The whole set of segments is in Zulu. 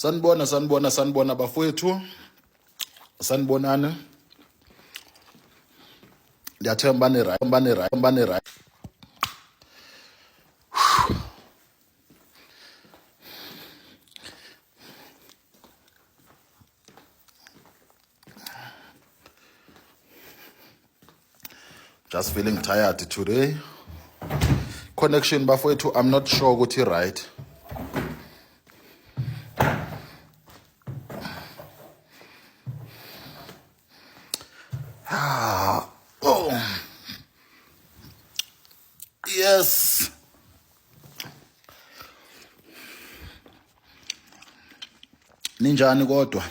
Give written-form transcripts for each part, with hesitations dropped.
Sanibona bafowethu. Sanibonana. Ndiyathemba right. Just feeling tired today. Connection bafowethu, I'm not sure ukuthi right. Oh. Yes. Ninjani kodwa?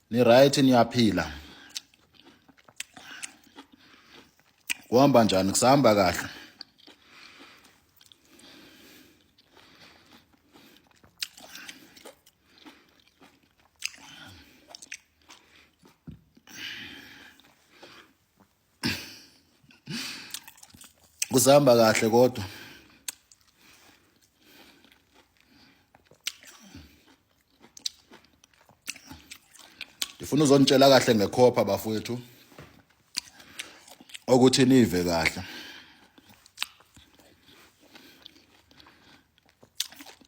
Ni right niyaphila? Kuhamba njani? Kusahamba kahle? Kusahamba kahle kodwa? Ngifuna uzonitshela kahle ngekhopha bafowethu ukuthi nive kahle.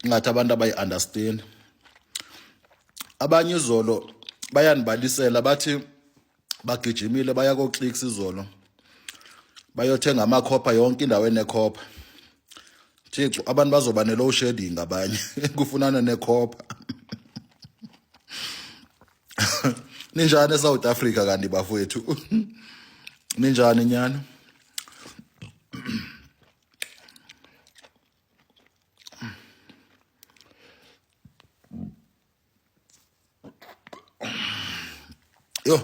Ngathi abantu abayi-understand. Abanye izolo bayanibalisela bathi bagijimile baya ko-Clicks izolo. Bayothenga amakhopha yonke indawo enekhopha. Thixo abantu bazoba ne-low shedding abanye kufunana nekhopha. Ninjani eSouth Africa kanti bafowethu? Ninjani nyana? Yo,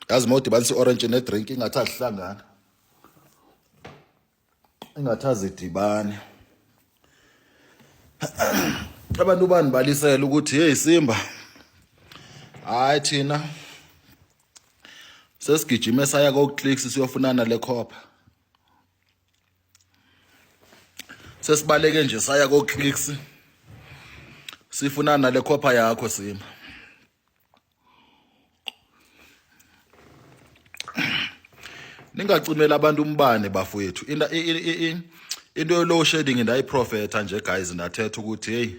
yazi mawudibanisa i-orange ne-drink ingathi azihlangana. Ingathi azidibane. Abantu banibalisela ukuthi hey Simba, hayi thina sesigijime saya ko-Clicks siyofunana lekhopha. Sesibaleke nje saya ko-Clicks sifunana lekhopha yakho Simba. Ningacimela abantu umbane bafowethu. Into yo-low shedding ndayiprofetha nje guys, ndathetha ukuthi hey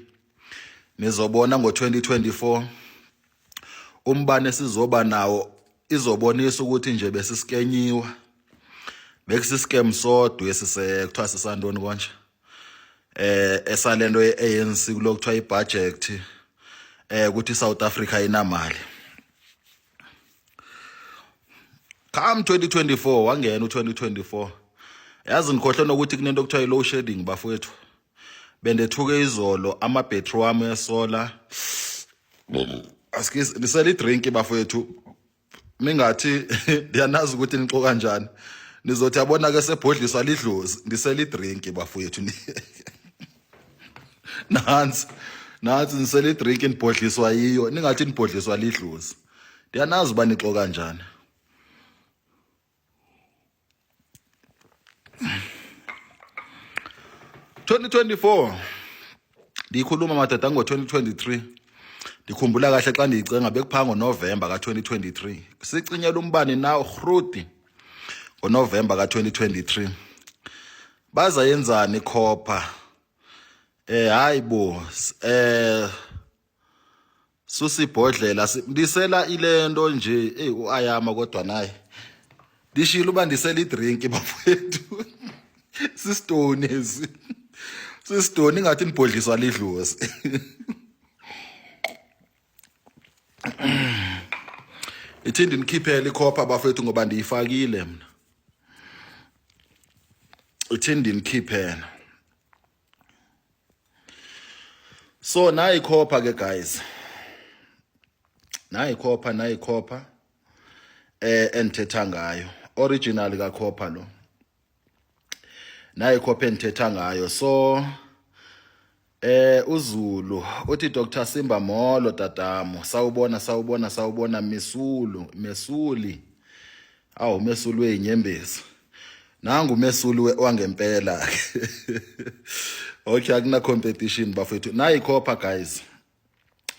nizobona ngo-2024 umbane sizoba nawo izobonisa ukuthi nje besiskenyiwa. Bekisiskam sodwa kuthiwa sisandoni konje. Esalento ye-ANC kulokuthiwa i-budget ukuthi South Africa inamali. Come 2024 wangena u-2024. Yazi nikhohle nokuthi kunento okuthiwa i-low shedding bafowethu. Bendethuke izolo ama-battery wami esola. Askies nisela i-drink bafowethu. Mingathi ndiyanazi ukuthi nixoka kanjani. Nizothi yabona ke sebhodliswa lidlozi ndisela i-drink bafowethu. Nansi nisela i-drink nibhodliswa yiyo. Ningathi nibhodliswa lidlozi. Ndiyanazi uba nixoka kanjani. "2024 ndikhuluma madada ngo-2023 ndikhumbula kahle xa ndiyicenga bekuphanga ngoNovember ka-2023 sicinyela umbane nawo Groote ngoNovember ka-2023 baza yenzani ikhopha hayi bo susibhodlela ndisela ilento nje uayama kodwa naye ndishilo uba ndisela i-drink bafowethu sistone sistone ingathi nibhodliswa lidlozi. Ithindi nikhiphele ikhopha bafowethu ngoba ndiyifakile mina. Ithindi nikhiphele. So nayi ikhopha ke guys. Nayi ikhopha endithetha ngayo. Original kakhopha lo. Nayi ikhopha endithetha ngayo. So uZulu uthi Dr Simba Molo tatamo sawubona Mesuli. Mesuli weyinyembezi. nangu umesuli wangempela. Okay, akuna competition bafethu. Nayi ikhopha guys.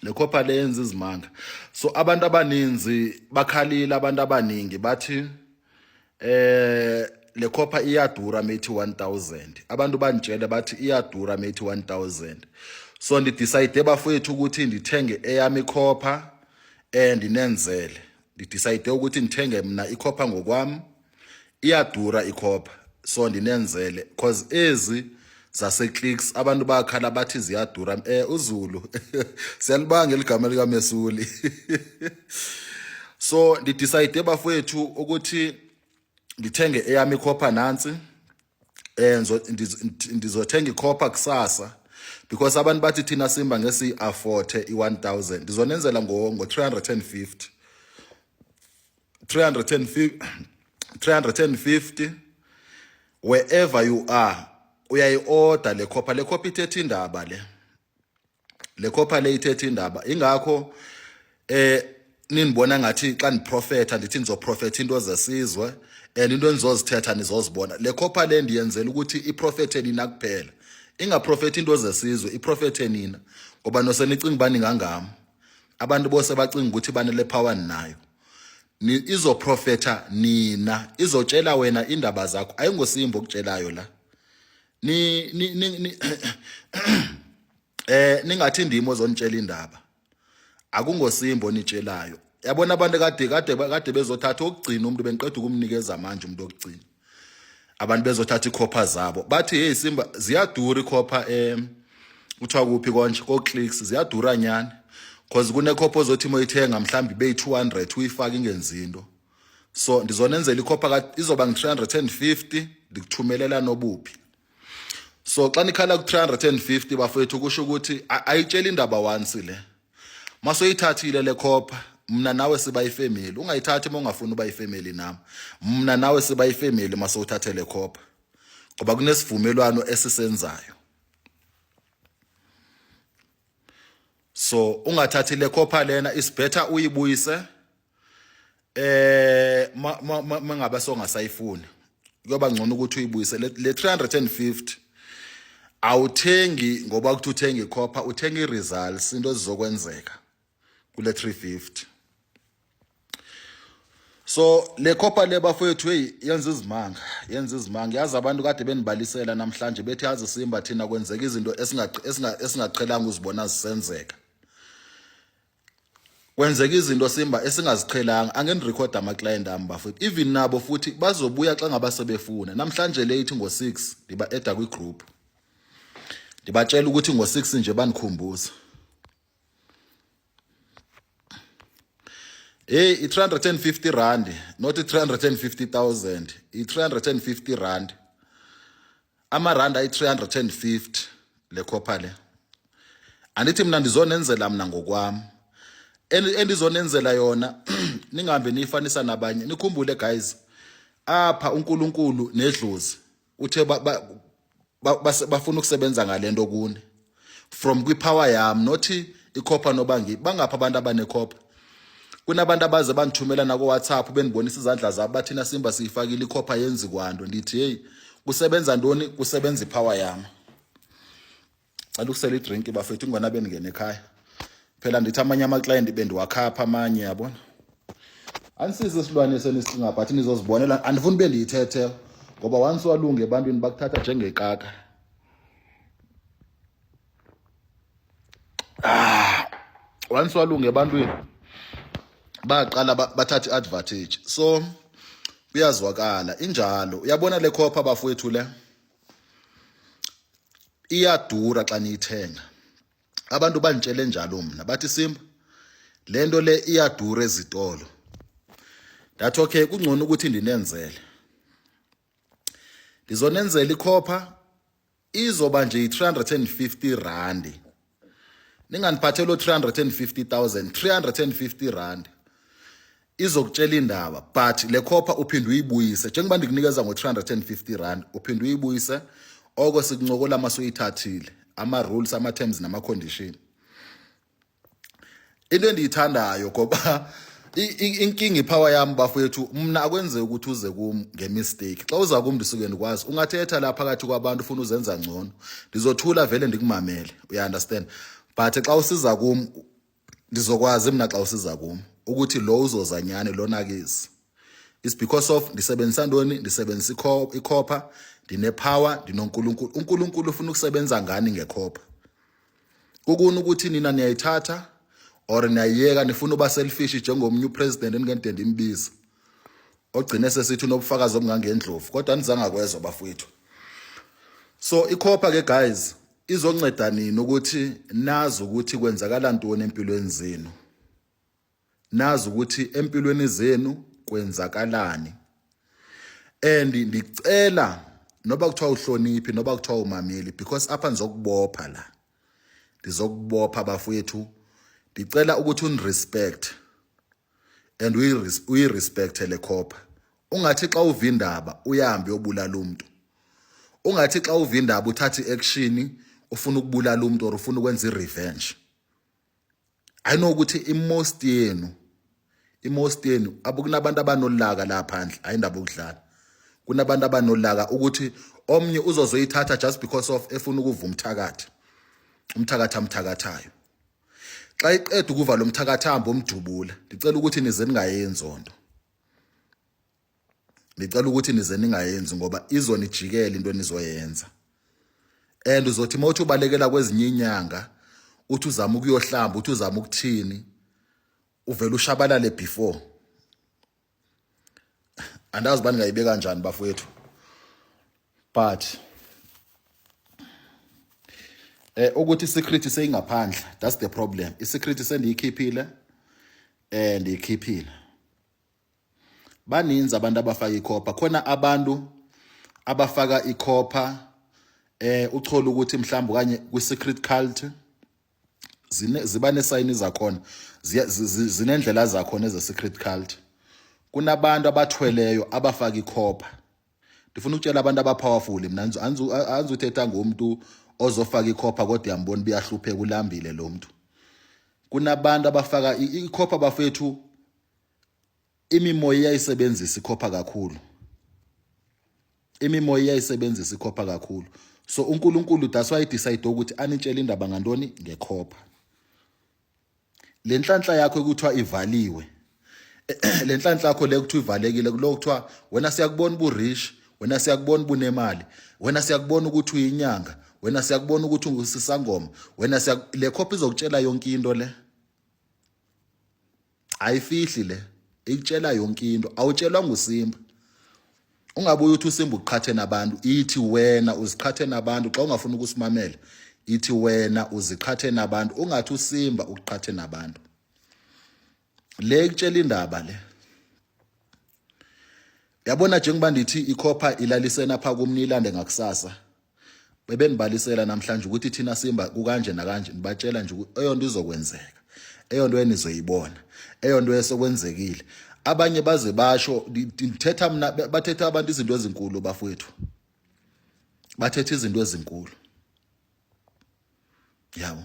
Le khopha lenza izimanga. So abantu abaninzi bakhalile, abantu abaningi bathi le khopha iyadura methi 1000. Abantu banitshele bathi iyadura methi 1000. So ndidecide bafethu ukuthi ndithenge eyami ikhopha ndinenzele. Ndidecide ukuthi ndithenge mina ikhopha ngokwami. Iyadura ikhopha. So ndinenzele because ezi zase Clicks abantu bakhala bathi ziyadura. uZulu siyalibanga igama lika Mesuli. So ndidecide bafethu ukuthi ngithenge eyami ikhopha nansi ndizothenga ikhopha kusasa because abantu bathi thina Simba ngesi afford i1000 ndizonenzela ngo 350 350 wherever you are uyayi-order le khopha ithethe indaba le khopha le ithethe indaba ingakho ninibona ngathi xa niprofetha ndithi nizoprofetha into zesizwe and into enizozithetha nizozibona. Le khopha le ndiyenzela ukuthi iprofethe nina kuphela, ingaprofethi into zesizwe, iprofethe nina ngoba nosenicinga bani ngangami abantu bose bacinga ukuthi banele power ninayo. Izoprofetha nina, izotshela wena indaba zakho, ayingosimbo okutshelayo la. Ningathi ndimo ozonitshela indaba, akungosimbo nitshelayo. Yabona abantu kade bezothatha okugcina umuntu bengiqeda ukumnikeza manje umuntu okugcina. Abantu bezothatha ikhopha zabo bathi hey Simba ziyadura ikhopha kuthiwa kuphi konje ko Clicks ziyadura nyani because kunekhopha ozothi moyithenga mhlambi be200 uyifaka ingenzindo. So ndizonenzela ikhopha izoba ngi350 ndikuthumelela nobuphi. So xa nikhala ku350 bafethu kusho ukuthi ayitshela indaba once le. Masoyithathile le khopha mna nawe siba ifamily, ungayithathi uma ungafuni uba ifamily nami. Mna nawe siba ifamily masowuthathe le khopha ngoba kunesivumelwano esisenzayo. So ungathathi le khopha lena is better uyibuyise mangabe songasayifuni. Kuyoba ngcono ukuthi uyibuyise le 350 awuthengi ngoba ukuthi uthenga ikhopha, uthenga i-results into ezizokwenzeka kule 350. So le khopha le bafowethu hey yenza izimanga yazi abantu kade benibalisela namhlanje bethi yazi Simba thina kwenzeka izinto esingaqhelanga uzibona zisenzeka. Kwenzeka izinto Simba esingaziqhelanga, angenirecord ama client ami bafowethu even nabo futhi bazobuya xa ngaba sebefuna. Namhlanje late ngo6 ndiba add kwi group. Ndibatshela ukuthi ngo6 nje banikhumbuza. Hey, i350 rand, not 350,000. I350 rand. Ama rand ayi350 le khopha le. Andithi mina ndizonenzela mina ngokwami. Endizonenzela yona ningahambe niyifanisa nabanye. Nikhumbule guys, apha uNkulunkulu nedlozi uthe bafuna ukusebenza ngalento kuni. From kwipower yami, not ikhopha nobangi. Bangapha abantu abanekhopha. Kunabantu abaze banithumela na ku WhatsApp benibonisa izandla zabo bathina Simba siyifakile ikhopha yenzi kwando. Ndithi hey kusebenza ndoni? Kusebenza ipower yami. Cela ukusela idrink bafethu ngona beningene ekhaya. Phela ndithi amanye ama client bendiwakhapha amanye yabona. Anisize isilwane senisinga but nizozibonela andifuni bendiyithethe ngoba once walunga ebantwini bakuthatha njengekaka. Once walunga ebantwini baqala bathatha advantage. So kuyazwakala injalo. Uyabona le khopha bafowethu le iyadura xa niyithenga. Abantu banitshele njalo mina bathi Simba lento le iyadura ezitolo. That okay kungcono ukuthi ndinenzele. Ndizonenzela ikhopha izoba nje i350 rand. Ninganiphathela 350,000, 350 rand. Izokutshela indaba but le khopha uphinde uyibuyise njengoba ndikunikeza ngo350 rand uphinde uyibuyise oko sikuncokola masoyithathile ama rules ama terms nama condition. Into endiyithandayo ngoba inkinga ipower yami bafowethu mina akwenze ukuthi uze kum ngemistake xa uza kum ndisuke ndikwazi ungathetha la phakathi kwabantu ufuna uzenza ngcono ndizothula vele ndikumamele you understand but xa usiza kum ndizokwazi mina xa usiza kum ukuthi lo uzozanyane lonakezi is because of ndisebenzisa ntoni ndisebenzisa ikhopha ndinepower ndinonkulunkulu uNkulunkulu ufuna ukusebenza ngani ngekhopha kukuna ukuthi nina niyayithatha or niyayeka nifuna uba selfish njengomnye upresident engente ndimbiza ogcine sesithi unobufakazi obungangendlovu kodwa nizanga kwezwa bafowethu so ikhopha ke guys izonceda nini ukuthi nazi ukuthi kwenzakala ntoni empilweni zenu nazi ukuthi empilweni zenu kwenzakalani and ndicela noba kuthiwa uhloniphi noba kuthiwa umameli because apha nizokubopha la ndizokubopha bafowethu ndicela ukuthi unirespect and uyirespect le khopha ungathi xa uva indaba uyahambe yobulala umuntu ungathi xa uva indaba uthatha iaction ufuna ukubulala umuntu or ufuna ukwenza irevenge I know ukuthi imost yenu abukunabantu abanolaka la phandle ayindaba ukudlala kunabantu abanolaka ukuthi omnye uzozoyithatha just because of efuna ukuva umthakathayo xa iqeda ukuva lo mthakathambo omdubula ndicela ukuthi nize ningayenzi onto ndicela ukuthi nize ningayenzi ngoba izonijikela into enizoyenza and uzothi mawuthi ubalekela kwezinye inyanga uthi uzama ukuyohlamba uthi uzama ukuthini uvela ushabalale before andazi bani ngayibeka kanjani bafowethu but ukuthi secret seyingaphandle that's the problem isecret sendiyikhiphile ndiyikhiphile baninzi abantu abafaka ikhopha khona abantu abafaka ikhopha uthola ukuthi mhlawumbe kanye kwi-secret cult ziba nesayini zakhona zinendlela zakhona eze-secret cult kunabantu abathweleyo abafaka ikhopha ndifuna ukutshela abantu abapowerful mina anzuthetha ngomuntu ozofaka ikhopha kodwa yambona biyahlupheka ulambile lo muntu kunabantu abafaka ikhopha bafethu imimoya iyayisebenzisa ikhopha kakhulu imimoya iyayisebenzisa ikhopha kakhulu so uNkulunkulu that's why decide ukuthi anitshela indaba ngantoni ngekhopha lenhlanhla yakho ekuthiwa ivaliwe lenhlanhla yakho lekuthiwa ivalekile kulokuthiwa wena siyakubona uburish wena siyakubona ubunemali wena siyakubona ukuthi uyinyanga wena siyakubona ukuthi ungusisangoma wena le khopha izokutshela yonke into le ayifihli le ikutshela yonke into awutshelwa nguSimba ungabuye uthi uSimba uqhathe nabantu ithi wena uziqhathe nabantu xa ungafuna ukusimamela ithi wena uziqhathe nabantu ungathi uSimba uqhathe nabantu le ikutshela indaba le yabona njengoba ndithi ikhopha ilalisena pha kumnilande ngakusasa bebenibalisela namhlanje ukuthi thina Simba kukanje nakanje nibatshela nje ukuthi eyonto izokwenzeka eyonto enizoyibona eyonto esokwenzekile abanye baze basho ndithetha mina bathetha abantu izinto ezinkulu bafowethu bathetha izinto ezinkulu yabo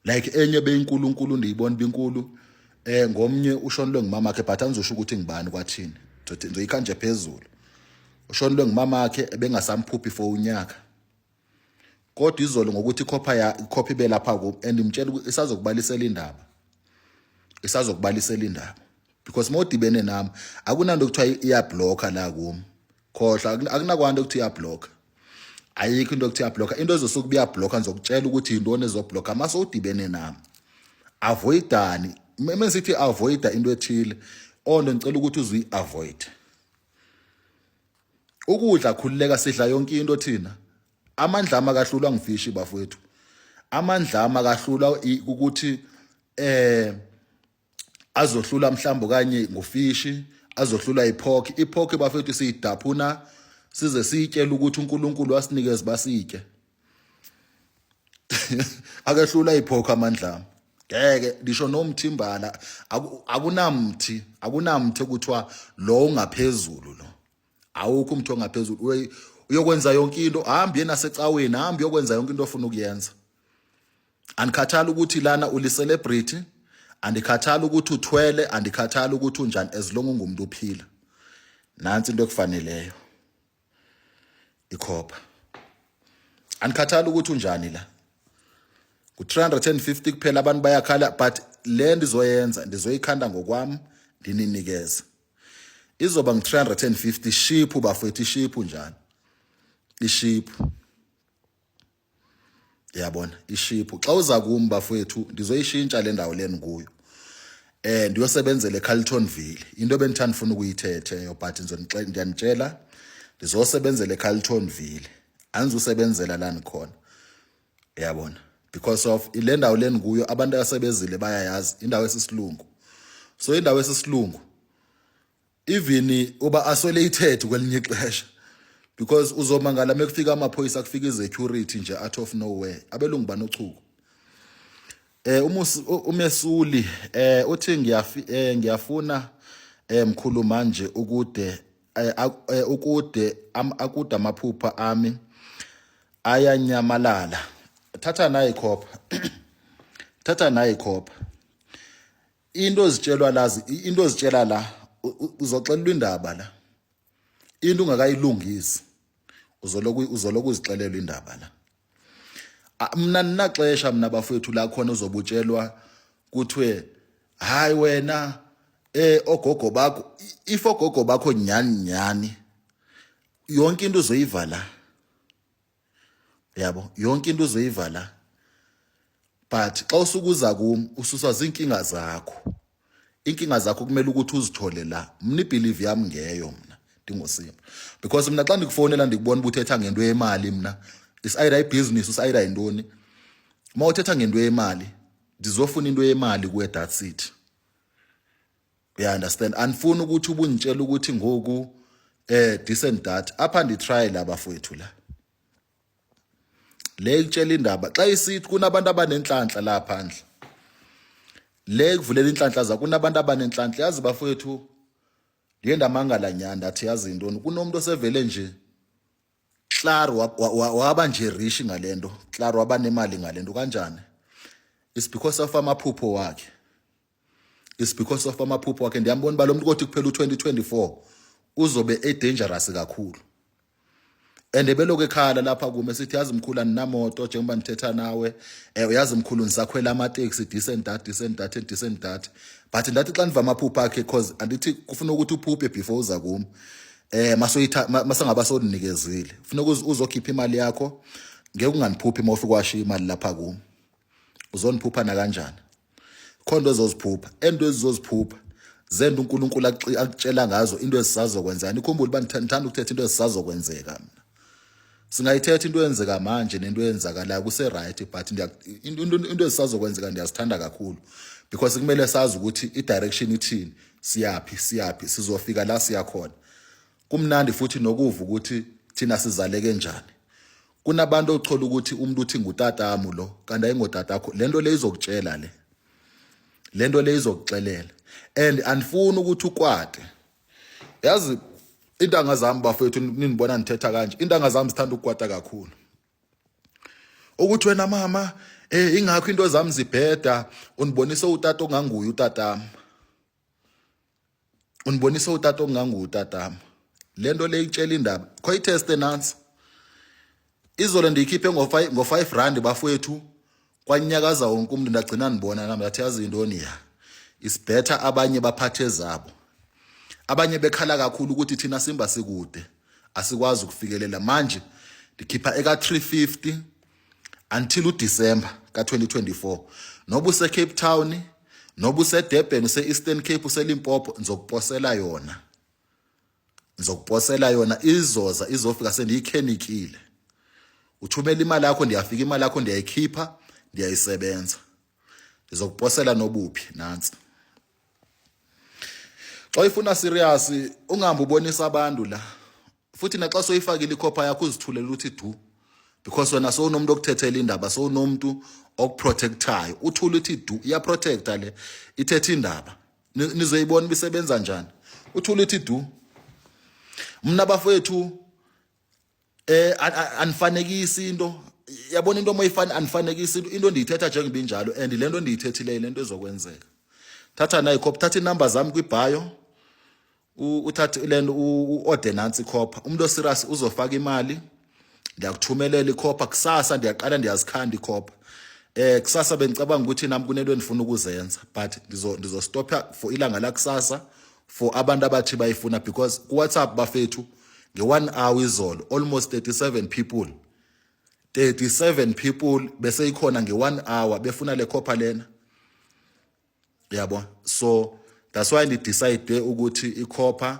like enye beyinkulunkulu ndiyibona binkulu ngomnye ushonelwe ngumama wakhe but anizosho ukuthi ngibani kwathini ngizoyikhanje phezulu ushonelwe ngumama wakhe ebengasamphuphi for unyaka kodwa izolo ngokuthi ikhopha ibe lapha ku and imtshela ukuthi isazokubalisela indaba because mawudibene nami akunanto kuthiwa iyablocker la kum khohla akunakwanto ukuthi iyablocker ayikho into ukuthi iyablocker into ezosuka biyablocker ngizokutshela ukuthi intoni ezoblocker mase udibene nami avoidani mesithi avoida into ethile onto ngicela ukuthi uzuyi-avoid ukudla khululeka sidla yonke into thina amandla amakahlulwa ngifishi bafowethu amandla amakahlulwa ukuthi azohlula mhlambo kanye ngufishi azohlula ipork bafethu siyidaphuna size siyitshela ukuthi uNkulunkulu wasinikeza basitye akehlula ipork amandla ngeke ngisho nomthimbala akunamthi ekuthiwa lo ungaphezulu lo awukho umuntu ongaphezulu uyokwenza yonke into hambi yena secaweni hambi yokwenza yonke into ofuna ukuyenza anikhathala ukuthi lana uli celebrity andikhathali ukuthi uthwele, andikhathali ukuthi unjani, as long ungumuntu uphila. Nansi into ekufaneleyo ikhopha. Andikhathali ukuthi unjani la. Ku-350 kuphela abantu bayakhala, but le ndizoyenza ndizoyikhanda ngokwami ndininikeze. Izoba ngu-350 shiphu bafethu, ishiphu njani? Ishiphu. Yabona, ishiphu. Xa uza kimi bafethu ndizoyishintsha le ndawo leni kuyo. Ndiyosebenzela eCarltonville. Into bendithanda ufuna ukuyithethe yo, but ndiyanitshela ndizosebenzela eCarltonville. Anizusebenzela la nikhona. Yabona. Because of ile ndawo leni kuyo abantu asebezile bayayazi indawo esisilungu. So indawo esisilungu even uba isolated kwelinye ixesha, because uzomangala mekufika amaphoyisa, kufika izecurity nje out of nowhere, abelungu banochuku. Umesuli uthi ngiyafuna mkhulu manje ukude amaphupha ami ayanyamalala. Thatha nayi ikhopha. Thatha nayi ikhopha. Into ozitshela la uzoxelelwa indaba la. Into ungakayilungisi uzoloku uzixelela indaba la. Mina ninaxesha mina bafethu la khona uzobutshelwa kuthiwe hayi wena ogogo bakho, if ogogo bakho nyani yonke into uzoyivala. Yabo, yonke into uzoyivala. But xa usukuza kimi ususwa zinkinga zakho. Inkinga zakho kumele ukuthi uzithole la. Mina ibelieve yami ngeyo mina ndingosipho. Because mina xa ndikufonela ndikubona ukuthi uthetha ngento yemali, mina is either ibusiness is either intoni. Uma uthetha ngento yemali ndizofuna into yemali kuwe, that's it. You understand? Andifuni ukuthi ubungitshela ukuthi ngoku decent that apha nditry la bafowethu la. Le itshela indaba xa isithi kunabantu abanenhlanhla la phandle. Le kuvulela inhlanhla zakho kunabantu abanenhlanhla. Yazi bafowethu ngiyenda mangala nyanda athi yazi intoni, kunomuntu osevele nje claro waba nje rich ngalento, claro waba nemali ngalento. Kanjani? It's because of amaphupho wakhe. It's because of amaphupho wakhe. Ndiyambona balomuntu kothi kuphela u2024 uzobe dangerous kakhulu. And ebeloku ekhala lapha kume sithi yazi mkhulu aninamoto njengoba nithetha nawe, uyazi mkhulu nisakhwela amateksi decent that. But ndathi xa niva amaphupho akhe, because andithi kufuna ukuthi uphuphe before uza kimi. Masangaba sonikezile ufuna uzokhipha imali yakho, ngeke unganiphuphi uma ufika washiya imali lapha kimi. Uzoniphupha na kanjani? Khona ezoziphupha, ento ezizoziphupha zenda uNkulunkulu akutshela ngazo into ezisazokwenzana. Ikhumbule uba ngithanda ukuthetha into ezisazokwenzeka. Mina singayithetha into eyenzeka manje nento eyenzakalayo kuse right, but into ezisazokwenzeka ndiyazithanda kakhulu, because kumele sazi ukuthi i-direction ithini, siyaphi sizofika la siyakhona. Kumnandi futhi nokuva ukuthi thina sizaleke njani. Kunabantu ochola ukuthi umuntu uthi ngutatamу lo kanti ayingotata akho. Lento le izokutshela le. Lento le izokuxelela. And andifuni ukuthi ukwade. Yazi intanga zami bafethu ninibona nithetha kanje. Intanga zami zithanda ukukwata kakhulu. Ukuthi wena mama ingakho into zami zibheda, unibonisa utata onganguye utatami. Unibonisa utata onganguye utatami. Lento le itshela indaba. Kho iteste nansi. Izolo ndiyikhiphe ngo5 rand bafowethu. Kwanyakaza wonke umuntu ndagcina nibona nami ngathi yazi intoni ya. Is better abanye baphathe zabo. Abanye bekhala kakhulu ukuthi thina simba sikude asikwazi ukufikelela. Manje ndikhipha eka 350 until uDecember ka2024. Noba use Cape Town, noba use Durban, use Eastern Cape, use Limpopo, ngizokuposela yona. Ngizokuposela yona izoza izofika sendiyikhenikile. Uthumela imali yakho, ndiyafika imali yakho ndiyayikhipha, ndiyayisebenza. Ndizokuposela nobuphi nansi. Xa ifuna serious ungahambe ubonisa abantu la. Futhi naxa soyifakile ikhopha yakho uzithulela ukuthi du. Because wena so unomuntu okuthethela indaba, so unomuntu okuprotectayo. Uthula uthi du iya protector le ithethe indaba. Nizoyibona bisebenza njani. Uthula uthi du. Mina bafowethu anifanekisi into. Yabona into moyifana anifanekisi into ndiyithetha njengoba injalo, and lento ndiyithethile lento ezokwenzeka. thatha nayo ikhopha, thatha inamba zami kwibhayo, uthathe lento ordinance ikhopha. Umuntu oserious uzofaka imali, ngiyakuthumelela ikhopha kusasa, ndiyaqala ndiyazikhanda ikhopha. Kusasa bengicabanga ukuthi nami kunento endifuna ukuzenza, but ndizostopha for ilanga la kusasa for abantu abathi bayifuna, because ku WhatsApp bafethu nge1 hour izolo almost 37 people bese ikhona nge1 hour befuna le khopha lena, yabo. So that's why ndi decide ukuthi ikhopha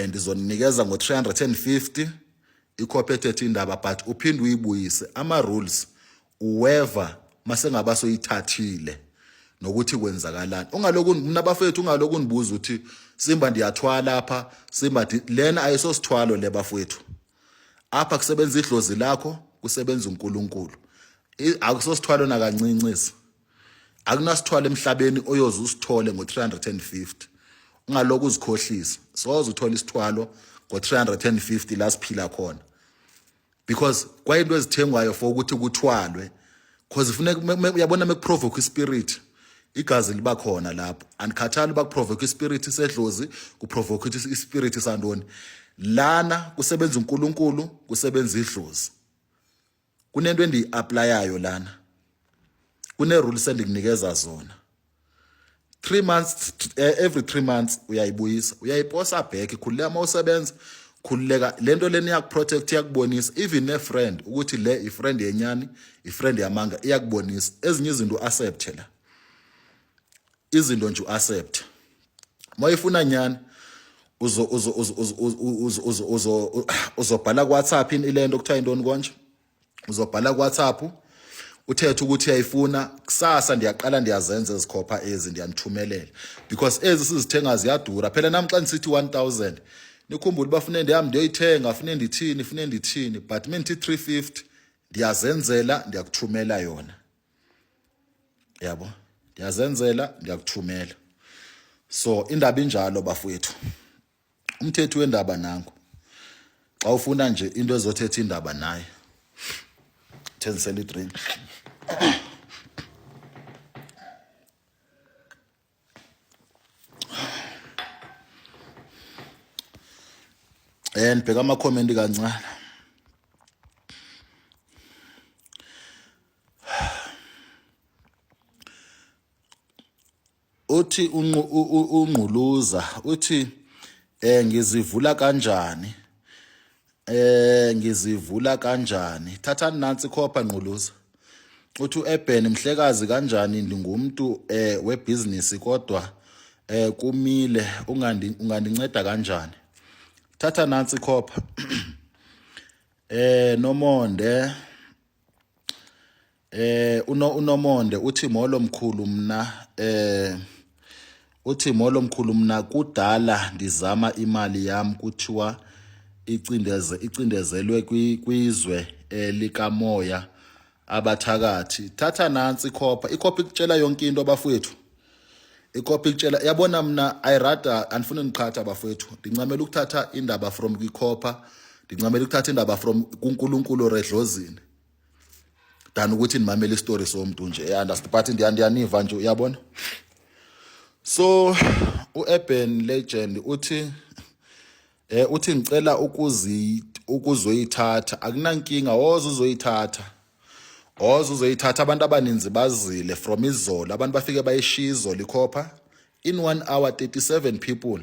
ndizoninikeza ngo350 ikhopha ethethe indaba, but uphinde uyibuyise ama rules uweva masengaba soyithathile nokuthi kwenzakalani. Ungaloku nabafethu ungaloku nibuza uthi Simba ndiyathwala lapha, Simba lena ayisosithwalo le bafethu. Apha kusebenza idlozi lakho, kusebenza uNkulunkulu. Akusosithwalo nakancinci. Akunasithwalo emhlabeni oyoze usithole ngo350. Ungaloku uzikhohlisa. Soze uthola isithwalo ngo350 la siphila khona. Because kwayinto ezithengwayo for ukuthi kuthwalwe, because ifuneka uyabona mekuprovoke ispirit, igazi liba khona lapho. Andikhathali bakuprovoke ispirit sedlozi, kuprovoke ispirit sandoni. Lana kusebenza uNkulunkulu, kusebenza idlozi. Kunento endiyi-applyayo lana. Kune rules endikunikeza zona. 3 months, every 3 months uyayibuyisa, uyayiposa back, khululeka mawusebenza, khululeka. Lento leni yakuprotect, yakubonisa even a friend ukuthi le ifriend yenyani, ifriend yamanga, iyakubonisa. Ezinye izinto accept la. Izinto nje accept. Mayifuna nyani uzobhala ku WhatsApp ilento kuthiwa intoni konje. Uzobhala ku WhatsApp uthethe ukuthi uyayifuna kusasa, ndiyaqala ndiyazenza izikhopha ezi, ndiyanithumelela, because ezi sizithenga ziyadura. Phela nami xa ndisithi 1000 nikhumbule bafune ndihamba ndiyoyithenga, afune ndithini, but mina ndithi 350 ndiyazenzela, ndiyakuthumela yona, yabo. Ndiyazenzela, ndiyakuthumela. So indaba injalo bafowethu. Umthetho wendaba nangu. Xa ufuna nje into ezothetha indaba naye, thengisela idrink. Ndibheka ama-comment kancane. Uthi unquluza uthi ngizivula kanjani? Ngizivula kanjani? Thathani nansi ikhopha nquluza. Uthi uEben mhlekazi kanjani, ndingumuntu webusiness kodwa kumile, ungandinceda kanjani? Thatha nansi ikhopha. Nomonde unomonde uthi molo mkhulu mna uthi molo mkhulu mna kudala ndizama imali yami kuthiwa icindezelwe kwizwe likamoya abathakathi. Thatha nansi ikhopha. Ikhopha ikutshela yonke into bafowethu. Ikhopha ikutshela, yabona mna ayirada andifuni niqhatha bafowethu. Ndincamela ukuthatha indaba from kwikhopha, ndincamela ukuthatha indaba from kuNkulunkulu redlozini, than ukuthi nimamele istory somuntu nje. Understand, but ndiyaniva nje, uyabona. So uEben Legend uthi ngicela ukuzoyithatha. Akunankinga, woza uzoyithatha. Abantu abaninzi bazile from izolo, abantu bafike bayishiya izolo ikhopha in 1 hour 37 people.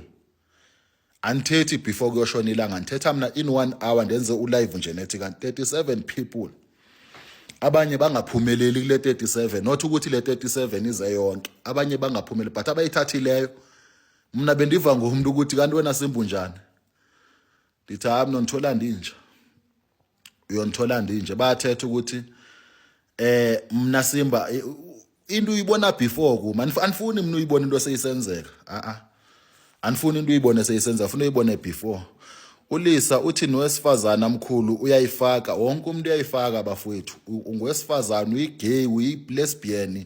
Andithethi before kuyoshona ilanga, ndithetha mina in 1 hour ndenze ulive nje nethi kanti 37 people. Abanye bangaphumeleli kule 37, not ukuthi le 37 ize yonke. Abanye bangaphumeleli, but abayithathileyo mina bendiva ngomuntu ukuthi kanti wena Simba njani. Ndithi hayi mina ngithola ndinje. Uyonithola ndinje. Bayathetha ukuthi mina Simba into uyibona before kuma. Anifuni mina uyibona into seyisenzeka. Anifuni into uyibone seyisenzeka, ufuna uyibone before. Ulisa uthi nowesifazana mkhulu uyayifaka, wonke umuntu uyayifaka bafowethu. Ungowesifazana, uyigay, uyilesbian,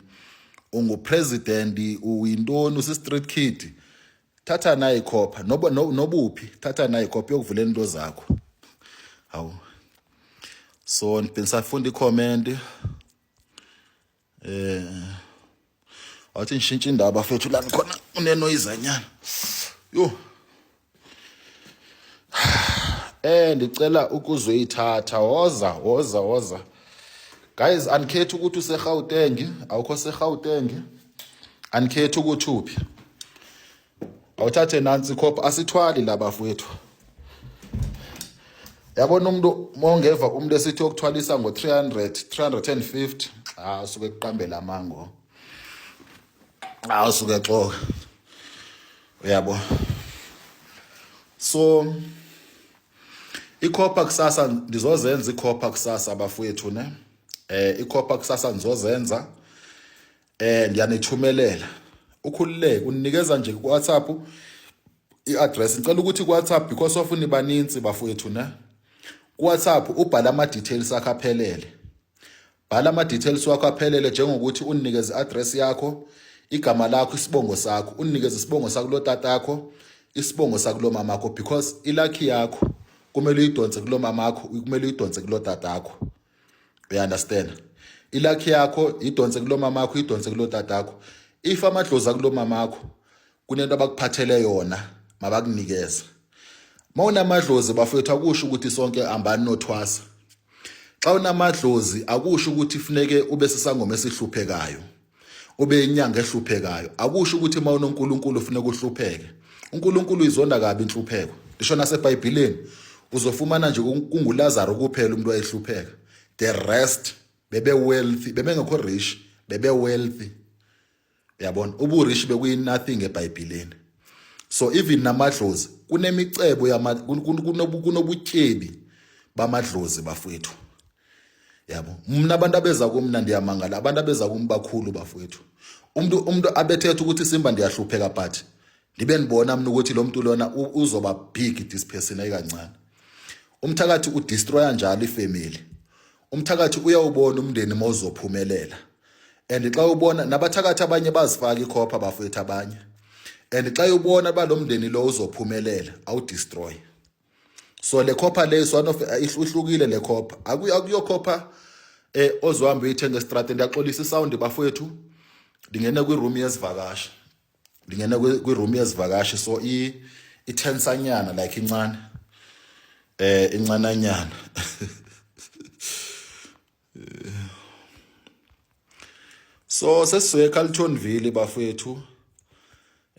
ungupresident, uyintoni, usi-street kid. Thatha naye ikhopha, nobuphi, thatha naye ikhopha yokuvulela into zakho. Hawu. So ngisafunda i-comment. Awuthi nishintshe indaba bafethu la khona unenoyizanyana. Yo. Ndicela ukuzoyithatha woza. Guys, anikhethi ukuthi useGauteng, awukho seGauteng. Anikhethi ukuthi uphi. Awuthathe nansi khopha asithwali la bafowethu. Yabona umuntu mongeva umuntu esithi ukuthwalisa ngo300, 350. Usuke kuqambela amango. Usuke xoka. Uyabo. So ikhopha kusasa ndizozenza ikhopha kusasa bafowethu ne. Ikhopha kusasa ndizozenza. Ndiyanithumelela. Ukhululeke uninikeza nje ku WhatsApp i-address. Ngicela ukuthi ku WhatsApp because of unibaninzi bafowethu ne. Ku WhatsApp ubhala ama details akho aphelele. Bhala ama details wakho aphelele njengokuthi uninikeze i-address yakho, igama lakho, isibongo sakho, uninikeze isibongo sakho lo tata yakho, isibongo sakho lo mama yakho because ilakhi yakho kumele uyidonse kulo mama yakho, kumele uyidonse kulo tata yakho. You understand? Ilakhi yakho idonse kulo mama yakho, idonse kulo tata yakho. If amadlozi kulo mama yakho kunento abakuphathele yona mabakunikeze. Mawunamadlozi bafethu akusho ukuthi sonke ambani nothwasa. Xa unamadlozi akusho ukuthi kufuneke ube sisangoma esihluphekayo. Ube inyanga ehluphekayo. Akusho ukuthi mawunoNkulunkulu ufuneka uhlupheke. uNkulunkulu izonda kabi inhlupheko. Lisho naseBhayibhelini uzofumana nje kunguLazaro kuphela umuntu wayehlupheka. The rest bebe wealthy, bebe ngekho rich, bebe wealthy. Uyabona? Ubu rich bekuyi nothing eBhayibhelini. So even namadlozi kunemicebo kunobutyebi bamadlozi bafowethu. Yabo. Mina abantu abeza kumna ndiyamangala, abantu abeza kumbakhulu bafowethu. Umuntu abethethe ukuthi Simba ndiyahlupheka but ndibe nibona mina ukuthi lo muntu lona uzoba big this person ayikancane. Umthakathi udestroya njalo ifamily. Umthakathi uyawubona umndeni mawuzophumelela. And xa ubona nabathakathi abanye bazifaka ikhopha bafowethu abanye. And xa ubona balomndeni lo uzophumelela awudestroy. So le khopha le is one of ihlukile le khopha. Akuyokhopha ozohamba uyithenga estrate ndiyaxolisa isound bafowethu. Ndingena kwiroom yezivakashi. Ndingena kwiroom yezivakashi so itensanyana like incane. Incananyana. So sesizoya eCarltonville bafowethu.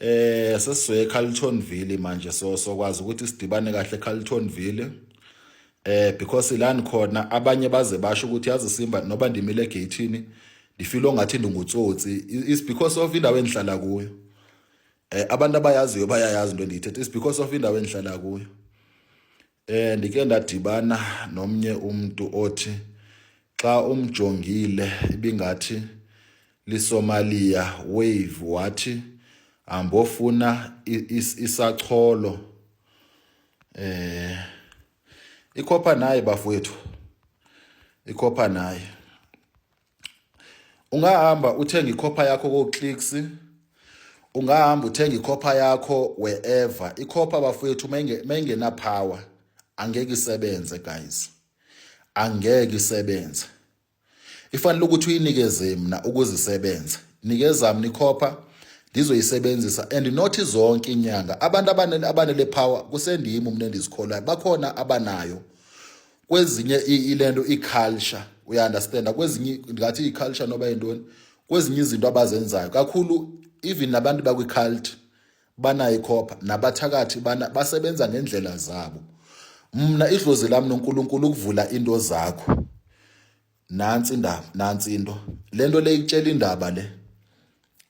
Sesizoya eCarltonville manje so kwazi ukuthi sidibane kahle eCarltonville. Because ilani khona abanye baze basho ukuthi yazi Simba noba ndimile egateini ndifeel ongathi ndingutsotsi is because of indawo endihlala kuyo. Abantu abayaziyo bayayazi into endiyithethe is because of indawo endihlala kuyo. Ndike ndadibana nomnye umuntu othi xa umjongile ibingathi liSomalia wave wathi ambofuna isacholo. Ikhopha naye bafowethu. Ikhopha naye. Ungahamba uthenga ikhopha yakho ko Clicks. Ungahamba uthenga ikhopha yakho wherever. Ikhopha bafowethu mayingena power angeke isebenze guys. Angeke isebenze. Ifanele ukuthi uyinikeze mina ukuzisebenza. Nikeza mina ikhopha ndizoyisebenzisa and not zonke inyanga. Abantu abanele power kusendimi umntu endizikholayo bakhona abanayo. Kwezinye ilento iculture, we understand. Kwezinye ngathi iculture noba yintoni. Kwezinye izinto abazenzayo kakhulu even nabantu bakwi-cult banayo ikhopha nabathakathi basebenza ngendlela zabo. Mna idlozi lami noNkulunkulu ukuvula into zakho. Nansi indaba, nansi into. Lento le ikutshela indaba le.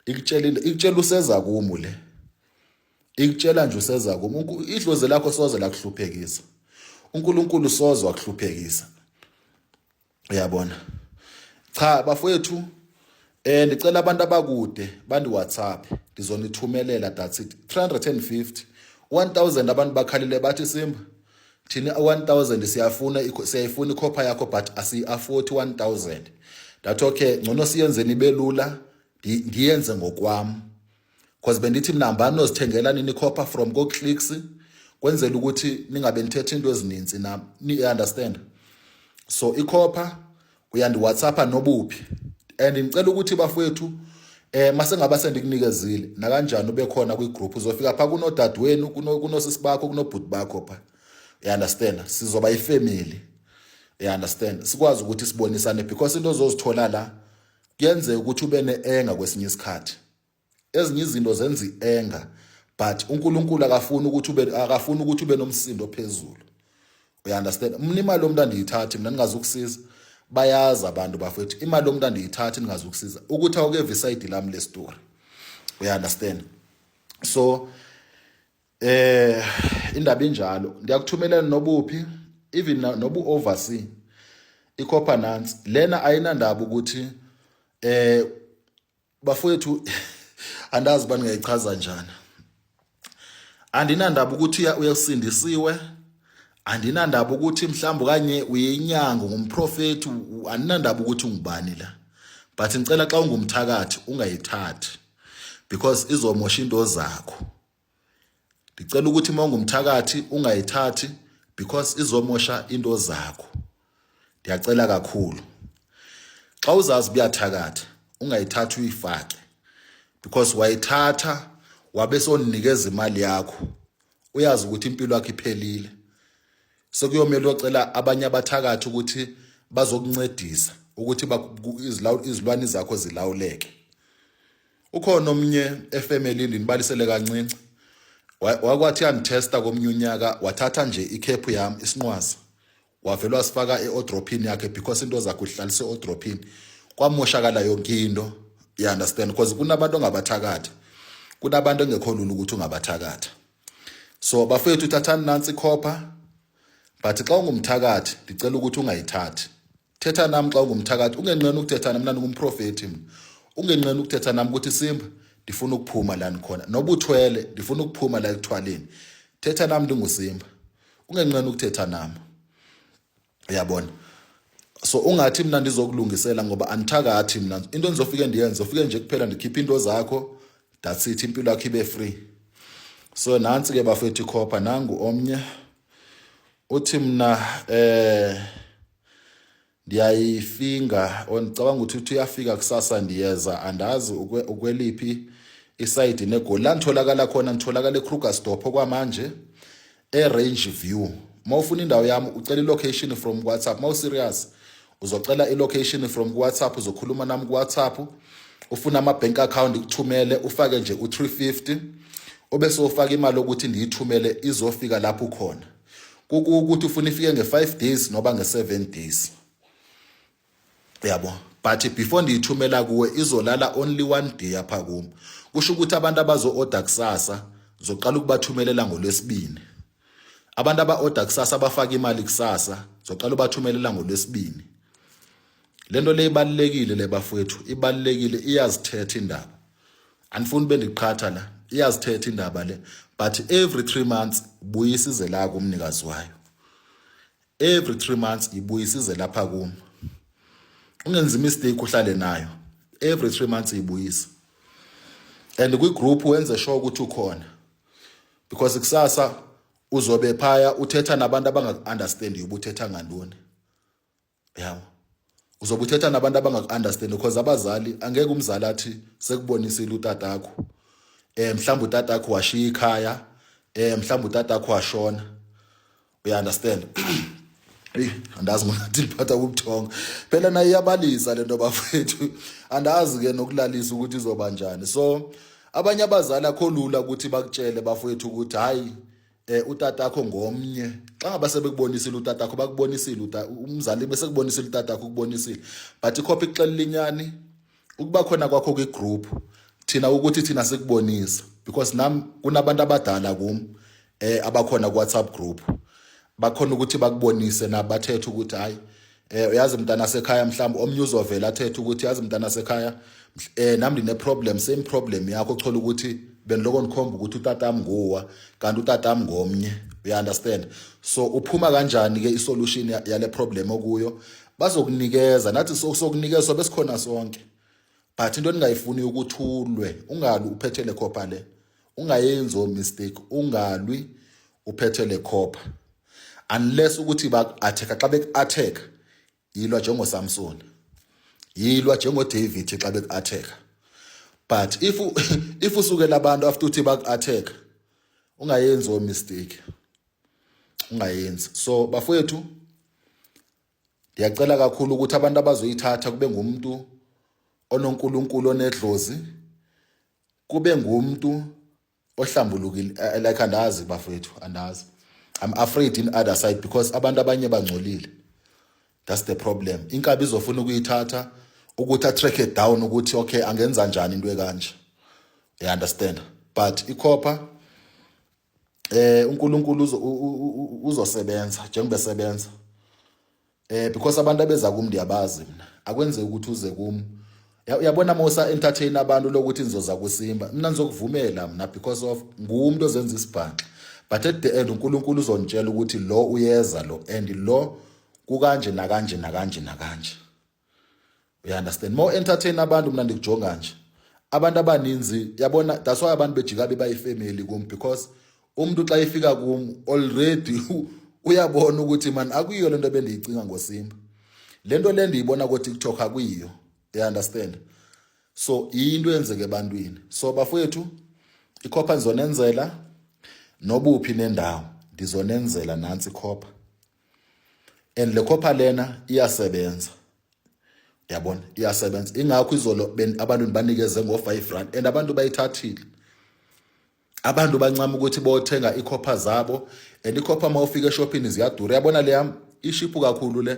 Ikutshela useza kumu le. Ikutshela nje useza kumu. Idlozi lakho soze lakuhluphekisa. uNkulunkulu soze wakuhluphekisa. Uyabona? Cha bafowethu ndicela abantu abakude bandi WhatsApp ndizonithumelela that's it 350 1000 abantu bakhalile bathi Simba thina 1000 siyayifuna ikhopha yakho but asi-afford 1000. That okay ngcono siyenzeni ibe lula ndiyenze ngokwami because bendithi mina hambani nozithengela nini ikhopha from go Clicks kwenzela ukuthi ningabe nithethe into ezininzi na ni understand. So ikhopha uyandi WhatsApp nobuphi and ngicela ukuthi bafowethu mase ngaba sendikunikezile na kanjani ube khona kwi-group uzofika pha kunodadewenu kunosisi bakho kunobhuti bakho pha. You understand? Sizoba ifamily. You understand? Sikwazi ukuthi sibonisane because into ozozithola la kuyenzeka ukuthi ube neenga kwesinye isikhathi. Ezinye izinto zenza ienga but uNkulunkulu akafuni ukuthi ube nomsindo phezulu. You understand? Mina imali yomuntu andiyithathi mina ningazukusiza. Bayazi abantu bafethu imali yomuntu andiyithathi ningazukusiza ukuthi awukeve side lami le story. You understand? So indaba injalo ndiyakuthumelela nobuphi even nobu oversee ikhopha nansi lena ayinandaba ukuthi bafethu andazi bani ngayichaza njani. Andinandaba ukuthi uyasindisiwe, andinandaba ukuthi mhlawumbe kanye uyinyanga ngumprofeti, andinandaba ukuthi ungubani la. But ngicela xa ungumthakathi ungayithathi because izomosha into zakho. Ndicela ukuthi uma ungumthakathi ungayithathi because izomosha into zakho. Ndiyacela kakhulu. Xa uzazi buyathakatha ungayithathi uyifake because wayithatha wabe sonikeza imali yakho. Uyazi ukuthi impilo yakho iphelile. Sekuyomela ocela abanye abathakathi ukuthi bazokuncedisa ukuthi izilwane zakho zilawuleke. Ukhona omnye efamily nibalisele kancinci. Wakwathi yangitesta komnye unyaka wathatha nje ikhephu yami isinqwazi. Wavela wasifaka eodropini yakhe because into zakho uhlalise eodropini. Kwamoshakala yonke into. You understand? Because kunabantu ongabathakathi. Kunabantu engekho lula ukuthi ungabathakathi. So bafethu uthathani nansi ikhopha. But xa ungumthakathi ndicela ukuthi ungayithathi. Thetha nami xa ungumthakathi ungenqeni ukuthetha nami mina ngumprofeti mina. Ungenqeni ukuthetha nami ukuthi Simba ndifuna ukuphuma la nikhona. Noba uthwele ndifuna ukuphuma la ekuthwaleni. Thetha nami ndinguSimba. Ungenqeni ukuthetha nami. Uyabona? So ungathi mina ndizokulungisela ngoba anithakathi mina. Into nizofike ndiyenze, ufike nje kuphela ndikhipha into zakho. That's it, impilo yakho ibe free. So nansi ke bafethu ikhopha nangu omnye. Uthi mina ndiyayifinga ngicabanga ukuthi uyafika kusasa ndiyeza andazi ukweliphi iside neGoli la ngitholakala khona ngitholakala eKrugersdorp okwamanje eRange View. Mawufuna indawo yami ucela ilocation from WhatsApp. Mawu serious uzocela ilocation from WhatsApp uzokhuluma nami kuWhatsApp. Ufuna ama bank account ukuthumele ufake nje u350 obese ufaka imali ukuthi ndiyithumele izofika lapho khona. Ukuthi ufuna ifike nge5 days noba nge7 days. Yabo. But before ndiyithumela kuwe izolala only 1 day apha kuma. Kusho ukuthi abantu abazo order kusasa zoqala ukubathumelela ngoLwesibini. Abantu aba order kusasa abafaka imali kusasa zoqala ubathumelela ngoLwesibini. Lento le ibalekile le bafowethu ibalekile iyazithetha indaba. Anifuni bendiqhatha la iyazithetha indaba le but every 3 months buyisa ize la kumnikazi wayo. Every 3 months ibuyisa ize lapha kuma. Ungenza mistake uhlale nayo. Every 3 months ibuyisa. And kwi group wenze sure ukuthi ukhona. Because kusasa uzobe phaya uthetha nabantu abangakunderstand ubuthetha ngantoni. Yabo. Uzobe uthetha nabantu abangakunderstand because abazali angeke umzali athi sekubonisile utatakho. Mhlawumbe utatakho washiya ikhaya, mhlawumbe utatakho washona. You understand? Andazi ngokuthi liphatha ubuthongo. Phela naye iyabalisa lento bafethu. Andazi ke nokulalisa ukuthi izoba njani. So abanye abazali akho lula ukuthi bakutshele bafethu ukuthi hayi utatakho ngomnye. Xa ngaba sebekubonisile utatakho bakubonisile umzali bese kubonisile utatakho ukubonisile. But ikhophi ixelela inyani ukuba khona kwakho kwi group thina ukuthi thina sikubonisa because nami kunabantu abadala kum abakhona ku WhatsApp group. Bakhona ukuthi bakubonise nabathethe ukuthi hayi uyazi mntana sekhaya mhlawumbe omnye uzovela athethe ukuthi yazi mntana sekhaya nami ndine problem same problem yakho uthola ukuthi beniloko nikhomba ukuthi utatami nguwa kanti utatami ngomnye. You understand? So uphuma kanjani ke isolution yale problem okuyo bazokunikeza nathi sokunikeza besikhona sonke. But into ningayifuni ukuthi ulwe ungalwi uphethe le khopha le. Ungayenzi mistake ungalwi uphethe le khopha. Unless ukuthi ba-attack xa beku-attack yilwa njengoSamson yilwa njengoDavid xa beku-attack. But if usukela abantu after uthi baku-attack, ungayenzi o mistake, ungayenzi. So bafowethu, ndiyacela kakhulu ukuthi abantu abazoyithatha kube ngumuntu ononkulunkulu onedlozi, kube ngumuntu ohlambulukile. Like andazi bafowethu, andazi. I'm afraid in other side because abantu abanye bangcolile. That's the problem. Inkabi izofuna ukuyithatha ukuthi track it down ukuthi okay angenza njani into ekanje. You understand? But ikhopha uNkulunkulu uzosebenza njengoba sebenza. Because abantu abeza kum ndiyabazi mina. Akwenze ukuthi uze kum. Uyabona mosa entertain abantu lokuthi nizoza kuSimba. Mina ngizokuvumela mina because of ngumuntu ozenza isibhanqa. But at the end uNkulunkulu uzonitshela ukuthi lo uyeza lo and lo kukanje nakanje nakanje nakanje. You understand? More entertain abantu mina ndikujonga nje. Abantu abaninzi yabona that's why abantu bejika bebayifamily kum because umuntu xa ifika kum already uyabona ukuthi man akuyiyo lento bendiyicinga ngoSimba. Lento le ndiyibona ku TikTok akuyiyo. You understand? So into yenzeke ebantwini. So bafowethu ikhopha ngizonenzela nobuphi nendawo ndizonenzela nansi ikhopha. And le khopha lena iyasebenza. Yabona iyasebenza. Ingakho izolo abantu banikeze ngo5 rand and abantu bayithathile. Abantu bancama ukuthi bothenga ikhopha zabo and ikhopha mawufika eshopping ziyadura. Yabona le yami ishiphu kakhulu le.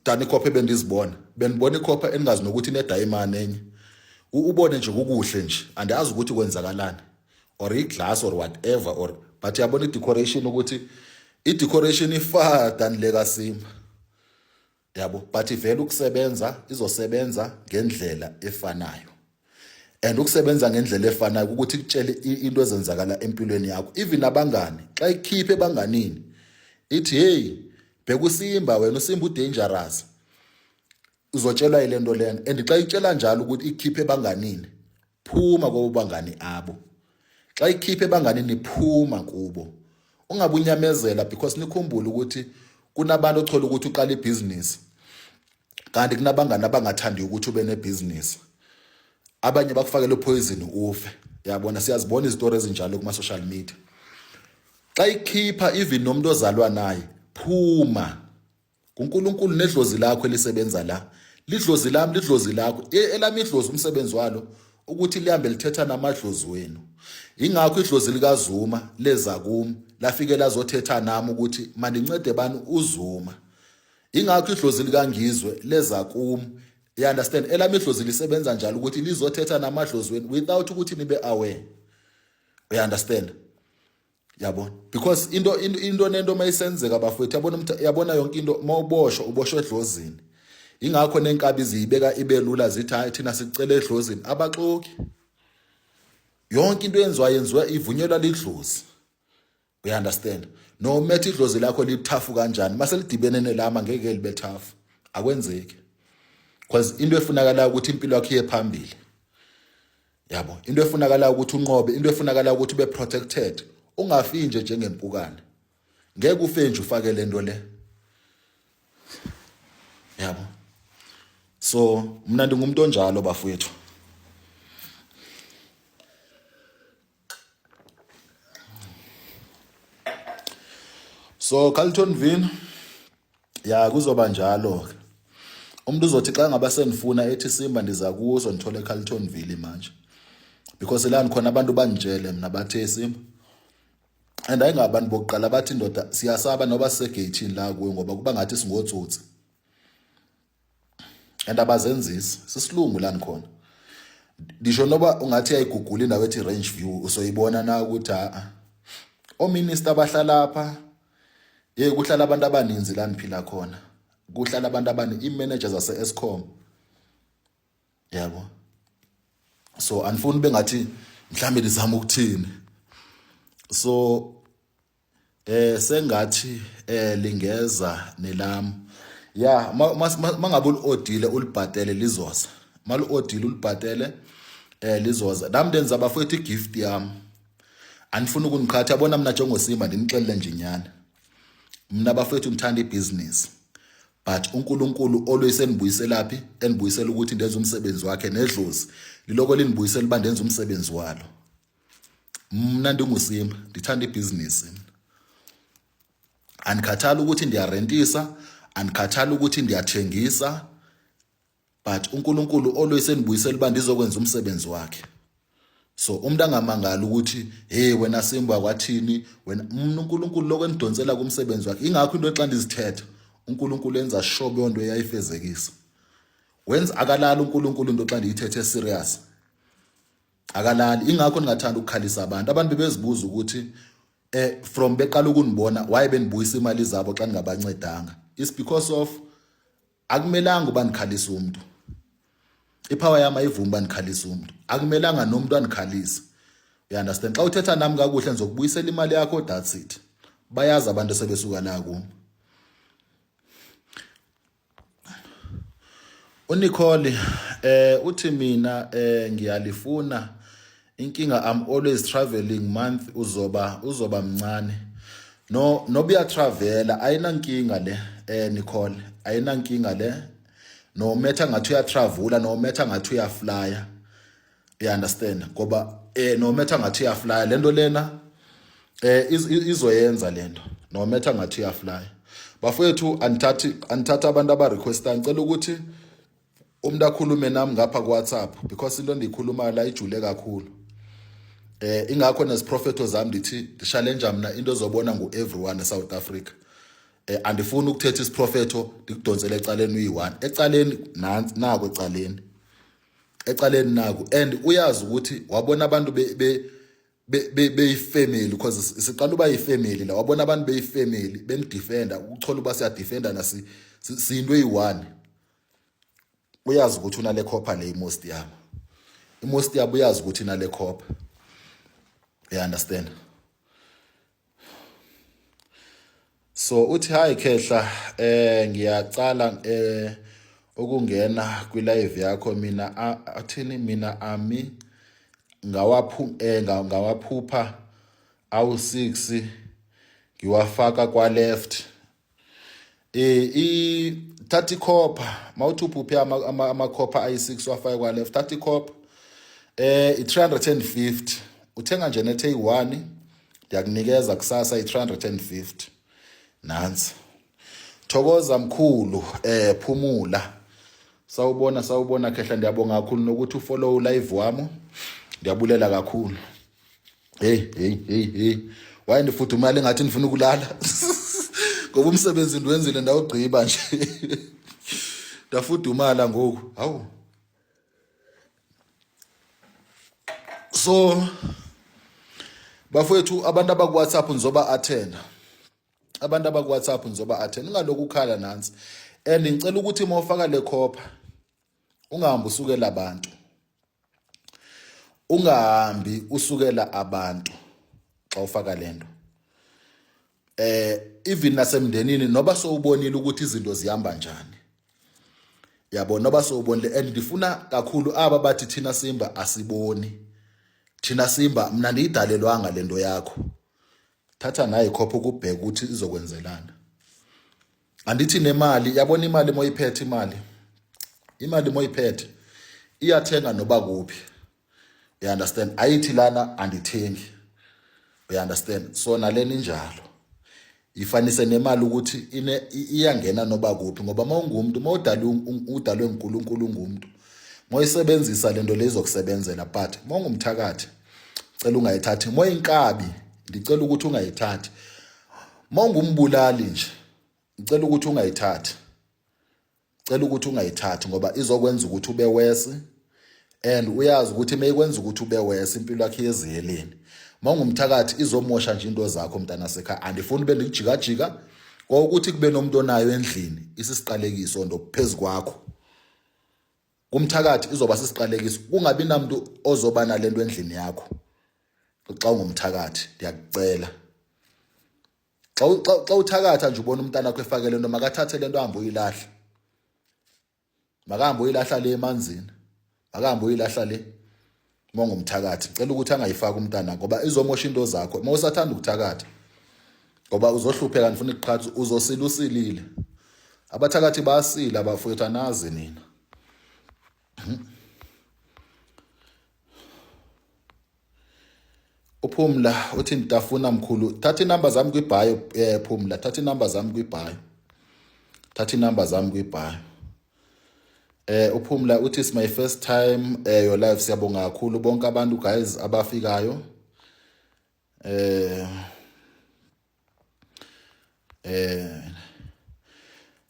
Dani ikhopha bendizibona. Benibona ikhopha engazi nokuthi ine diamond enye. Ubone nje ukuhle nje. Andazi ukuthi kwenzakalani. Or iglass or whatever or but yabona i-decoration ukuthi i-decoration ifar than le kaSimba. Yabo but ivela ukusebenza izosebenza ngendlela efanayo. And ukusebenza ngendlela efanayo ukuthi kutshele into ezenzakala empilweni yakho. Even abangani xa ikhiphe ebanganini ithi hey bheka uSimba wena uSimba udangerous. Uzotshelwa ile nto lena and xa itshela njalo ukuthi ikhiphe ebanganini phuma kobo bangani abo. Xa ikhiphe ebanganini phuma kubo. Ungabunyamezela because nikhumbule ukuthi kunabantu othola ukuthi uqala ibusiness kanti kunabangani abangathandi ukuthi ube nebusiness. Abanye bakufakela poison ufe. Yabona siyazibona izitori ezinjalo kuma social media. Xa ikhipha even nomuntu ozalwa naye phuma. kuNkulunkulu nedlozi lakho elisebenza la. Lidlozi lami lidlozi lakho. Elami idlozi umsebenzi walo ukuthi lihambe lithetha namadlozi wenu. Ingakho idlozi likaZuma leza kum lafike lazothetha nami ukuthi mandincede bani uZuma. Ingakho idlozi likaNgizwe leza kum. You understand? Elami idlozi lisebenza njalo ukuthi lizothetha namadlozi wenu without ukuthi nibe aware. You understand? Yabona because into nento mayisenzeka bafowethu yabona yonke into uboshwe edlozini. Ingakho nenkabi ziyibeka ibelula zithi hayi thina sicela edlozini abaxoki. Yonke into yenziwa ivunyelwa lidlozi. You understand? No matter idlozi lakho lithafu kanjani mase lidibene nelama ngeke libe thafu. Akwenzeki. Because into efunakala ukuthi impilo yakho iye phambili. Yabo into efunakala ukuthi unqobe into efunakala ukuthi ube protected. Ungafi nje njengempukane. Ngeke ufe nje ufake lento le. Yabo. So mina ndingumuntu onjalo bafowethu. So Carltonville ya kuzoba njalo. Umuntu uzothi xa ngaba senifuna ethi Simba ndiza kuzo nithole Carltonville manje. Because la khona abantu banjele mina bathe Simba. And ayingabantu bokuqala bathi ndoda siyasaba noba sisegate la kuwe ngoba kuba ngathi singotsotsi. And abazenzisi sisilungu la khona. Disho noba ungathi ayigugula indawo ethi Range View usoyibona na ukuthi o minister abahlala lapha kuhlala abantu abaninzi la niphila khona. Kuhlala abantu abani i-managers zase Eskom. Yabo. So anifuni bengathi mhlambe lizama ukuthini. So sengathi lingeza nelami. Ya mangabe ulodile ulibhatele lizoza. Malu odile ulibhatele lizoza. Nami ndenza bafowethu igift yami. Anifuni ukungikhatha yabona mina njengoSimba ndinixelele nje nyana. Mina bafowethu ngithanda ibusiness. but uNkulunkulu always enibuyiselaphi enibuyisela ukuthi ndenze umsebenzi wakhe nedlozi liloko linibuyisela uba ndenze umsebenzi walo. Mna ndinguSimba ndithanda ibhizinisi. Andikhathala ukuthi ndiyarentisa, andikhathala ukuthi ndiyathengisa, but uNkulunkulu always enibuyisela uba ndizokwenza umsebenzi wakhe. So umuntu angamangala ukuthi hey wena Simba kwathini wena uNkulunkulu lokho enidonsela kumsebenzi wakhe. Ingakho into xa ndizithetha uNkulunkulu enza sure yonto eyayifezekisa. Wenza akalala uNkulunkulu into xa ndiyithethe serious. Akalali. Ingakho ningathanda ukukhalisa abantu. Abantu bebezibuza ukuthi from beqala ukunibona why benibuyisa imali zabo xa ningabancedanga. It's because of akumelanga uba nikhalisa umuntu. Ipower yami ayivumi uba nikhalisa umuntu. Akumelanga nomuntu anikhalisa. You understand? Xa uthetha nami kakuhle ngizokubuyisela imali yakho, that's it. Bayazi abantu sebesuka la ku. uNicole uthi mina ngiyalifuna inkinga I'm always traveling month uzoba mncane. No buya travela ayinankinga le Nicole ayinankinga le. No matter ngathi uya travela no matter ngathi uya flyer. You understand? Ngoba no matter ngathi uya flyer lento lena izoyenza lento no matter ngathi uya flyer. Bafowethu anithatha abantu aba requesta ngicela ukuthi umuntu akhulume nami ngapha ku WhatsApp because into endiyikhuluma la ijule kakhulu. Ingakho nesiprofeto zami ndithi challenge mina into ozobona everyone eSouth Africa. Andifuni ukuthetha isiprofeto ndikudonsele ecaleni uyi1 ecaleni nansi nako ecaleni nako and uyazi ukuthi wabona abantu beyifamily because siqala uba yifamily la wabona abantu beyifamily benidefenda ukuchola uba siya defenda nasi siyinto eyi1. Uyazi ukuthi unale copper le most yabo. Most yabo uyazi ukuthi inale copper. You understand? So uthi hi Khehla ngiyacala ukungena kwi live yakho mina athini mina ami ngawaphupha awu6 ngiwafaka kwa left. I30 copper mawuthi uphuphe ama copper ayi6 wafaka kwa left 30 copper i350 uthenga nje nethe i1 ndiyakunikeza kusasa i350 nansi. Thokoza mkhulu phumula. Sawubona Khehla ndiyabonga kakhulu nokuthi ufollow live wami. Ndiyabulela kakhulu. Hey why ndifuthi imali ngathi nifuna ukulala ngoba umsebenzi ndiwenzile ndawugqiba nje. Ndafudumala ngoku. Hawu. So bafowethu abantu abaku WhatsApp nizoba attend. Abantu abaku WhatsApp nizoba attend ngalokho ukhala nansi. And ngicela ukuthi mawufaka le copper ungahambi usukela abantu. Ungahambi usukela abantu xa ufaka lento. Even nasemndenini noba sowubonile ukuthi izinto zihamba njani. Yabo noba sowubonile and ndifuna kakhulu aba bathi thina Simba asiboni. Thina Simba mina ndiyidalelwanga lento yakho. Thatha naye ikhopha ukubheka ukuthi izokwenzelana. Andithi nemali yabona imali moyiphethe imali moyiphethe iyathenga noba kuphi. You understand? Ayithi lana andithengi. You understand? So naleni njalo. Ifanise nemali ukuthi iyangena noba kuphi ngoba mawungumuntu udalwe uNkulunkulu ngumuntu. Moyisebenzisa lento lezo kusebenzela but mawungumthakathi cela ungayithathi moyinkabi ndicela ukuthi ungayithathi. Mawungumbulali nje ngicela ukuthi ungayithathi. Cela ukuthi ungayithathi ngoba izokwenza ukuthi ube wesi and uyazi ukuthi mayikwenza ukuthi ube wesi impilo yakhe yeziheleni. Mawungumthakathi izomosha nje into zakho mntana sekhaya. Andifuni ube ndikujikajika ukuthi kube nomuntu onayo endlini isisiqalekiso ndo phezukwakho. Kumthakathi izoba sisiqalekiso kungabi namuntu ozoba nalento endlini yakho. Xa ungumthakathi ndiyakucela. Xa uthakatha nje ubona umntana wakho efakele into makathathe lento ahambe uyilahla. Makahambe uyilahla le emanzini. Makahambe uyilahla le. Mongumthakathi cela ukuthi angayifaka umntana ngoba izomosha into zakho. Mawusathanda ukuthakatha ngoba uzohlupheka ngifuna iqhathu uzosilusilile. abathakathi basila bafowethu anazi nina. Uphumla uthi nditafuna mkhulu, thatha inamba zami kwibhayo. Phumla, thatha inamba zami kwibhayo, thatha inamba zami kwibhayo. Uphumla uthi it's my first time your live. Siyabonga kakhulu bonke abantu guys abafikayo.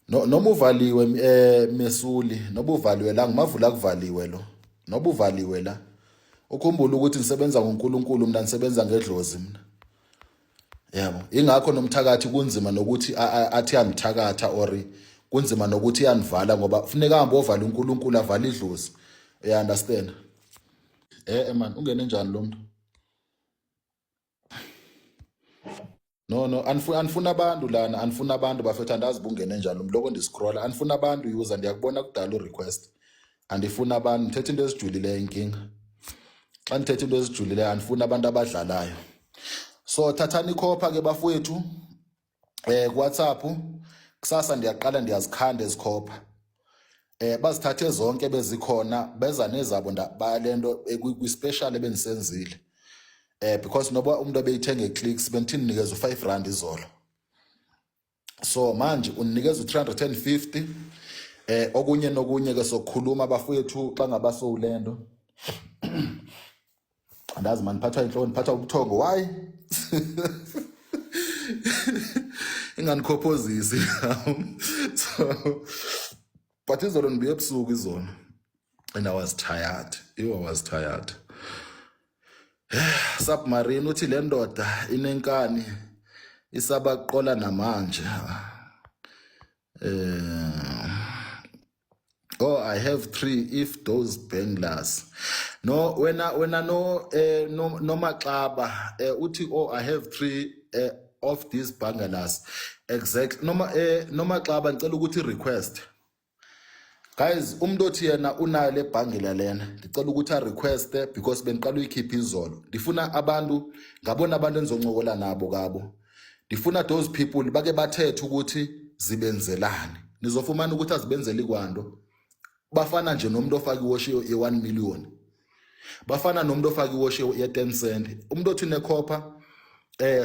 Noma uvaliwe Mesuli, noba uvaliwe la ngimavula kuvaliwe lo, noba uvaliwe la. Ukhumbula ukuthi nisebenza ngoNkulunkulu, mina nisebenza ngedlozi mina. Yabo, ingakho nomthakathi kunzima nokuthi athi yamthakatha or kunzima nokuthi yanivala ngoba kufuneka ahambe ovala uNkulunkulu avala idlozi. You understand? Man, ungene njani lo muntu? No, anifuna abantu lana, anifuna abantu bafethu, andazi bungene njalo mloko ndiscrolla. Anifuna abantu user, ndiyakubona kudala request. Andifuna abantu, ngithethe into ezijulileyo inkinga. Xa ngithethe into ezijulileyo anifuna abantu abadlalayo. So thathani ikhopha ke bafowethu WhatsApp. Kusasa ndiyaqala ndiyazikhanda ezikhopha. Bazithathe zonke bezikhona beza nezabo balento kwi special ebendisenzile. Because noba umuntu obeyithenga clicks bentini nikeza u5 izolo. So manje uninikeza u350. Okunye nokunye ke sokukhuluma bafowethu xa ngabaso ulendo. Andazi man, phathwa inhloni, phathwa ubuthongo. Why? Inganikhophozisi. So but izolo ngibuye ebusuku izolo. And I was tired. I was tired. Submarine uthi le ndoda inenkani isabaqola namanje. Oh, I have 3 if those banglers. No, when no maklaba uthi oh I have 3 of these banglers. Exactly. No maklaba ngicela ukuthi request. Guys, umuntu othi yena unayo le bhangela lena, ngicela ukuthi a request because beniqala uyikhipha izolo. Ndifuna abantu, ngabona abantu enizoncokola nabo kabo. Ndifuna those people bake bathethe ukuthi zibenzelani. Nizofumana ukuthi azibenzeli kwando. Bafana nje nomuntu ofaka iwash ye1 million. Bafana nomuntu ofaka iwash ye10 cent. Umuntu othi nekhopha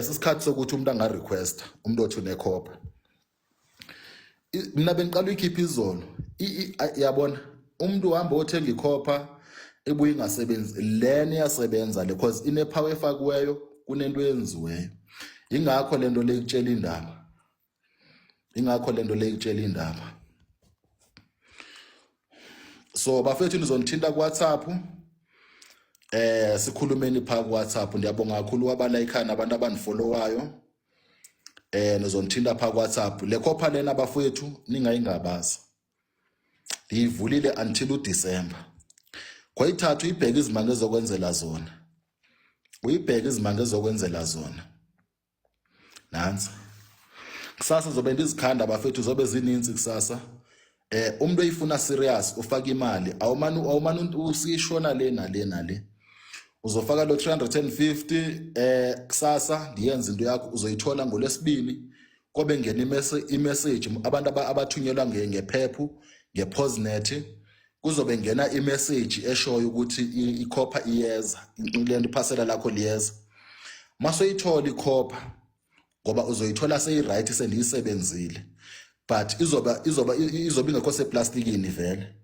sisikhathi sokuthi umuntu anga request, umuntu othi nekhopha. Mina beniqala uyikhipha izolo. Yabona umuntu uhamba othenga ikhopha ebuye ingasebenzi, lena iyasebenza le because ine power efakiweyo kunento eyenziweyo. Ingakho lento lekutshela indaba. Ingakho lento lekutshela indaba. So bafethu nizonithinta ku WhatsApp. Sikhulumeni pha ku WhatsApp. Ndiyabonga kakhulu abalayikana abantu abanifollowayo. Nizonithinta pha ku WhatsApp. Le khopha lena bafethu ningayingabaza. Ndivulile until uDecember. Kwayithatha uyibheka izimanga ezokwenzela zona. Uyibheka izimanga ezokwenzela zona. Nansi. Kusasa zobe ndizikhanda bafethu zobe zininzi kusasa. Umuntu oyifuna serious ufaka imali awumani usishona le uzofaka lo 350 kusasa ndiyenza into yakho uzoyithola ngolesibili kobe ngene imessage abantu abathunyelwa ngephephu ngePostnet kuzobe ngena imessage eshoyo ukuthi ikhopha iyeza lento iphasela lakho liyeza masoyithola ikhopha ngoba uzoyithola seyiright sendiyisebenzile. But izoba ingekho seplastikini vele.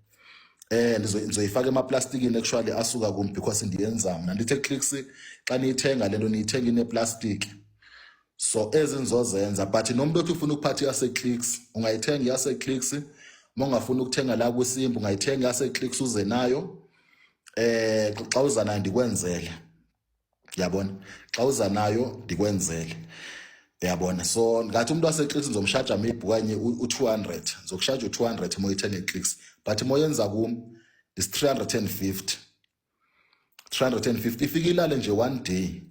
Nizoyifaka emaplastikini actually asuka kum because ndiyenza mina. Ndithe clicks xa niyithenga lento niyithenga ineplastic. So ezinzozenza but nomuntu othi ufuna ukuphatha yase clicks ungayithenga yase clicks. Mongafuna ukuthenga la kwisimbi ungayithenga yase clicks uze nayo. Xa uza nayo ndikwenzele. Yabona? Xa uza nayo ndikwenzele. Yabona, so ngathi umuntu waseclicks ngizomshaja maybe kanye u200 ngizokushaja u200 moyithenga eclicks but moyenza kum is 350 ifika ilale nje 1 day,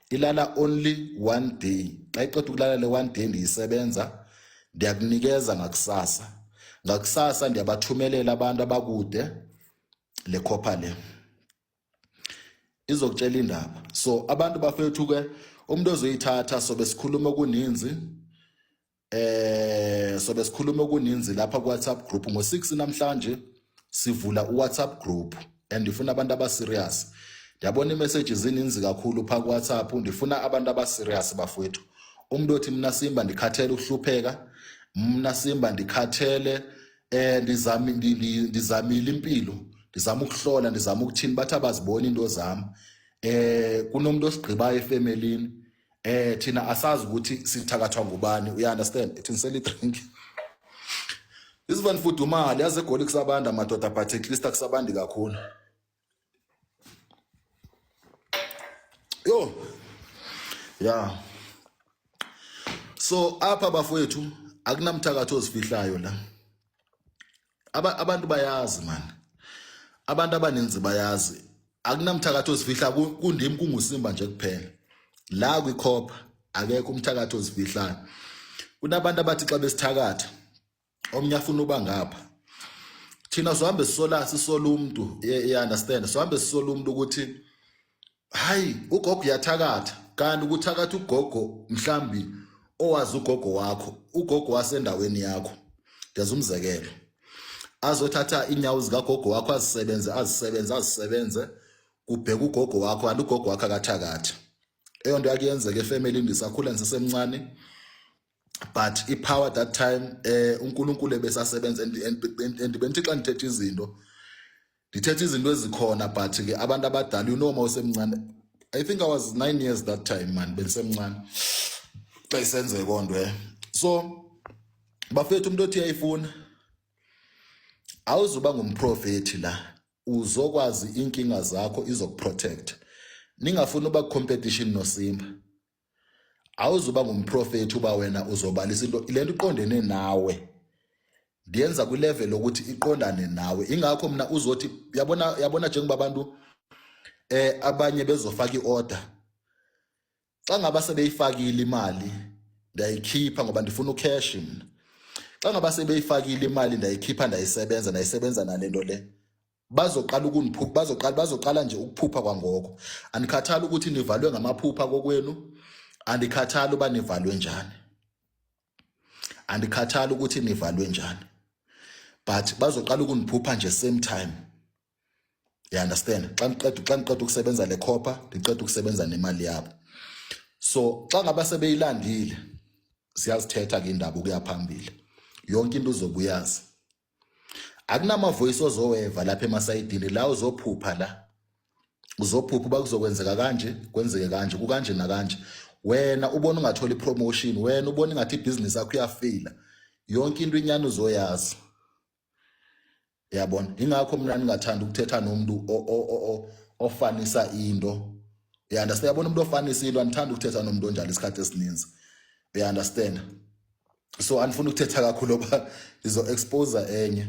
ilala only 1 day. Xa iqeda ukulala le 1 day ndiyisebenza ndiyakunikeza ngakusasa ndiyabathumelela abantu abakude le khopha le izokutshela indaba. So abantu bafethu ke umuntu ozoyithatha so besikhuluma kuninzi so besikhuluma kuninzi lapha ku WhatsApp group ngo6 namhlanje sivula uWhatsApp group and ndifuna abantu abaserious. Ndiyabona iiMessages ininzi kakhulu pha ku WhatsApp, ndifuna abantu abaserious bafowethu. Umuntu othi mina Simba ndikhathele ukuhlupheka, mina Simba ndikhathele ndizamile impilo, ndizama ukuhlola, ndizama ukuthini bathi abazibona into zami. Kunomuntu osigqibayo efamilini, thina asazi ukuthi sithakathwa ngubani, uya understand, ethi nisele drink. Isivani futhi umali yaze egoli kusabanda madoda but at least akusabandi kakhulu. Yo. Yeah. So apha bafowethu akunamthakatho ozifihlayo la. Abantu bayazi man. Abantu abaninzi bayazi. Akunamthakatho ozifihla kundimi kunguSimba nje kuphela. La kwikhopha akekho umthakatho ozifihlayo. Kunabantu abathi xa besithakatha omnye afuna uba ngapha. Thina sohambe sisola umuntu, you understand? Sohambe sisola umuntu ukuthi hayi ugogo uyathakatha, kanti ukuthakatha ugogo mhlambi owazi ugogo wakho, ugogo wasendaweni yakho. Ndenza umzekelo. Azothatha inyawo zikagogo wakho azisebenze kubheka ugogo wakho, kanti ugogo wakho akathakatha. Eyo nto yakuyenzeka efamily ndisakhula ndisemncane. But ipower that time uNkulunkulu ebesasebenza and benithi xa ndithetha izinto ezikhona, but ke abantu abadala unoma usemncane. I think I was 9 years that time man, benisemncane xa isenzeka ondwe. So bafethu umuntu othi uyayifuna awuzuba ngumprofeti la, uzokwazi inkinga zakho izokuprotect. Ningafuna uba competition noSimba, awuzuba ngumprofeti uba wena uzobalisa into lento iqondene nawe, ndiyenza ku level ukuthi iqondane nawe. Ingakho mina uzothi yabona njengoba abantu abanye bezofaka iorder, xa ngaba sebeyifakile imali ndayikhipha ngoba ndifuna ucash mina. Xa ngaba sebeyifakile imali ndayikhipha ndayisebenza nalento le, bazoqala ukuniphupha, bazoqala nje ukuphupha kwangoko. Andikhathali ukuthi nivalwe ngamaphupha kokwenu, andikhathali uba nivalwe njani, andikhathali ukuthi nivalwe njani, but bazoqala ukuniphupha nje same time. You understand? Xa niqeda ukusebenza le copper, ndiqeda ukusebenza nemali yabo. So xa ngaba sebeyilandile siyazithetha ke indaba ukuya phambili, yonke into uzobuyazi. Akunama voice ozoweva lapha emasayidini la uzophupha la, uzophupha uba kuzokwenzeka kanje, kwenzeke kanje, kukanje nakanje. Wena ubona ungatholi promotion, wena ubona ngathi ibusiness yakho iyafila, yonke into inyani uzoyazi. Yabona, ingakho mina ningathanda ukuthetha nomuntu ofanisa into. You understand? Yabona umuntu ofanisa into anithanda ukuthetha nomuntu onjalo isikhathi esininzi. You understand? So anifuna ukuthetha kakhulu oba izo expose enye.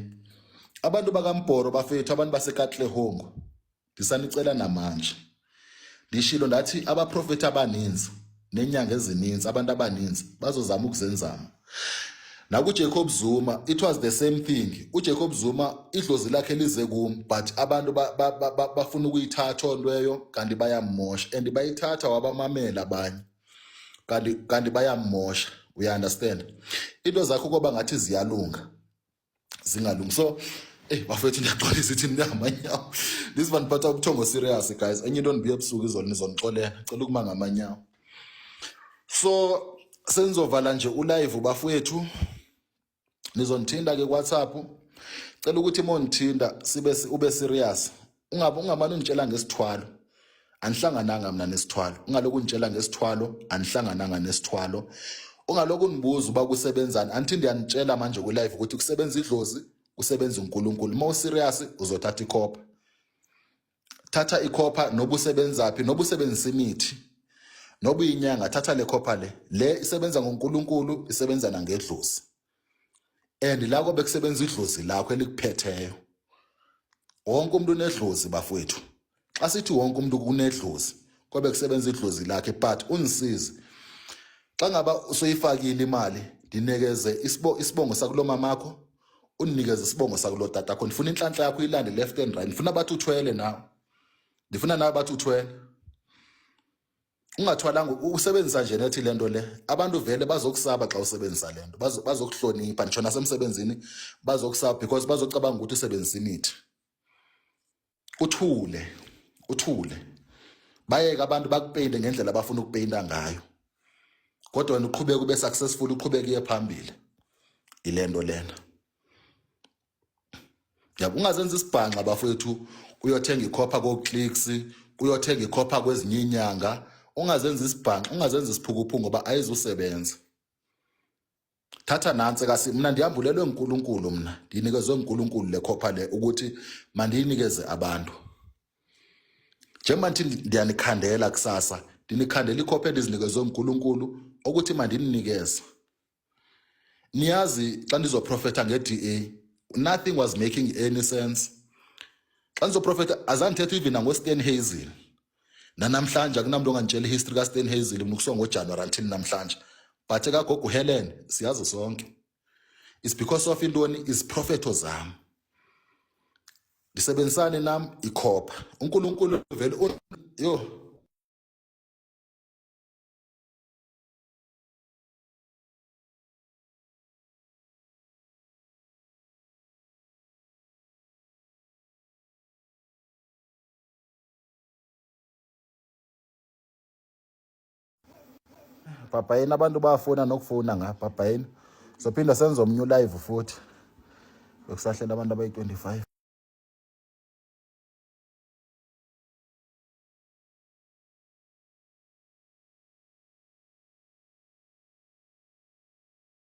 Abantu bakaMbhoro bafethu, abantu baseKatlehong, ndisanicela namanje. Ndishilo ndathi abaprofeti abaninzi nenyanga ezininzi, abantu abaninzi bazozama ukuzenzama. NakuJacob Zuma it was the same thing. uJacob Zuma idlozi lakhe lize kum, but abantu bafuna ukuyithatha ontweyo kanti bayamosha, and bayithatha wabamamela abanye kanti bayamosha. We understand? Into zakho koba ngathi ziyalunga zingalungi. So bafethu ndiyaxolisa ithi ningamanyawo. This one phatha ubuthongo serious guys. Enye into ndibuye ebusuku izolo nizonixolela. Cela ukuma ngamanyawo. So senzovala nje ulive bafethu. Nizonithinda ke WhatsApp. Cela ukuthi monithinda ube serious. Ungamane unitshela ngesithwalo. Anihlangananga mina nesithwalo. Ungaloku unitshela ngesithwalo, anihlangananga nesithwalo. Ungaloku unibuza uba kusebenzani. Anthi ndiyanitshela manje ku live ukuthi kusebenza idlozi, kusebenza uNkulunkulu. Uma userious uzothatha ikhopha. Thatha ikhopha noba usebenzaphi, noba usebenzisa imithi, noba inyanga, thatha le khopha le isebenza ngoNkulunkulu, isebenza nangedlozi. And la kobe kusebenza idlozi lakho elikuphetheyo. Wonke umuntu unedlozi bafowethu. Xa sithi wonke umuntu kunedlozi, kobe kusebenza idlozi lakhe, but unisize. Xa ngaba usoyifakile imali, ndinikeze isibongo sakulo mamakho, uninikeze isibongo sakulo tatakho. Ndifuna inhlanhla yakho ilande left and right. Ndifuna bathi uthwele nawe. Ndifuna nawe bathi uthwele. ungathwalanga usebenzisa nje nethi lento le, abantu vele bazokusaba xa usebenzisa lento, bazokuhlonipha ngisho nasemsebenzini bazokusaba because bazocabanga ukuthi usebenzisa imithi. Uthule bayeke abantu bakupeyinte ngendlela abafuna ukupeyinta ngayo, kodwa wena uqhubeke ube successful, uqhubeke iye phambili. Ilento lena yabo, ungazenza isibhanqa bafowethu uyothenga ikhopha ko-Clicks, uyothenga ikhopha kwezinye inyanga. Ungazenza isibhanqa, ungazenza isiphukuphuku ngoba ayizusebenza. Thatha nansi kasi, mina ndiyambulelwe uNkulunkulu, mina ndinikezwe uNkulunkulu le khopha le ukuthi mandiyinikeze abantu. Njengoba ngithi ndiyanikhandela kusasa, ndinikhandela ikhopha endizinikezwe uNkulunkulu ukuthi mandininikeze. Niyazi xa ndizoprofetha nge-DA, nothing was making any sense. Xa ndizoprofetha azangithetha even nangoStan Hazel. Nanamhlanje akunamuntu ongantshela ihistory kaStan Hazel mina kusuka ngoJanuary until namhlanje. But kaGogo Helen siyazi sonke. It's because of intoni iziprophetho zami. Ndisebenzisane nami ikhopha. uNkulunkulu vele yo Bhabhayini, abantu bayafuna nokufuna ngapha Bhabhayini. Sophinda senze omnye live futhi. Bekusahlela abantu abayi-25.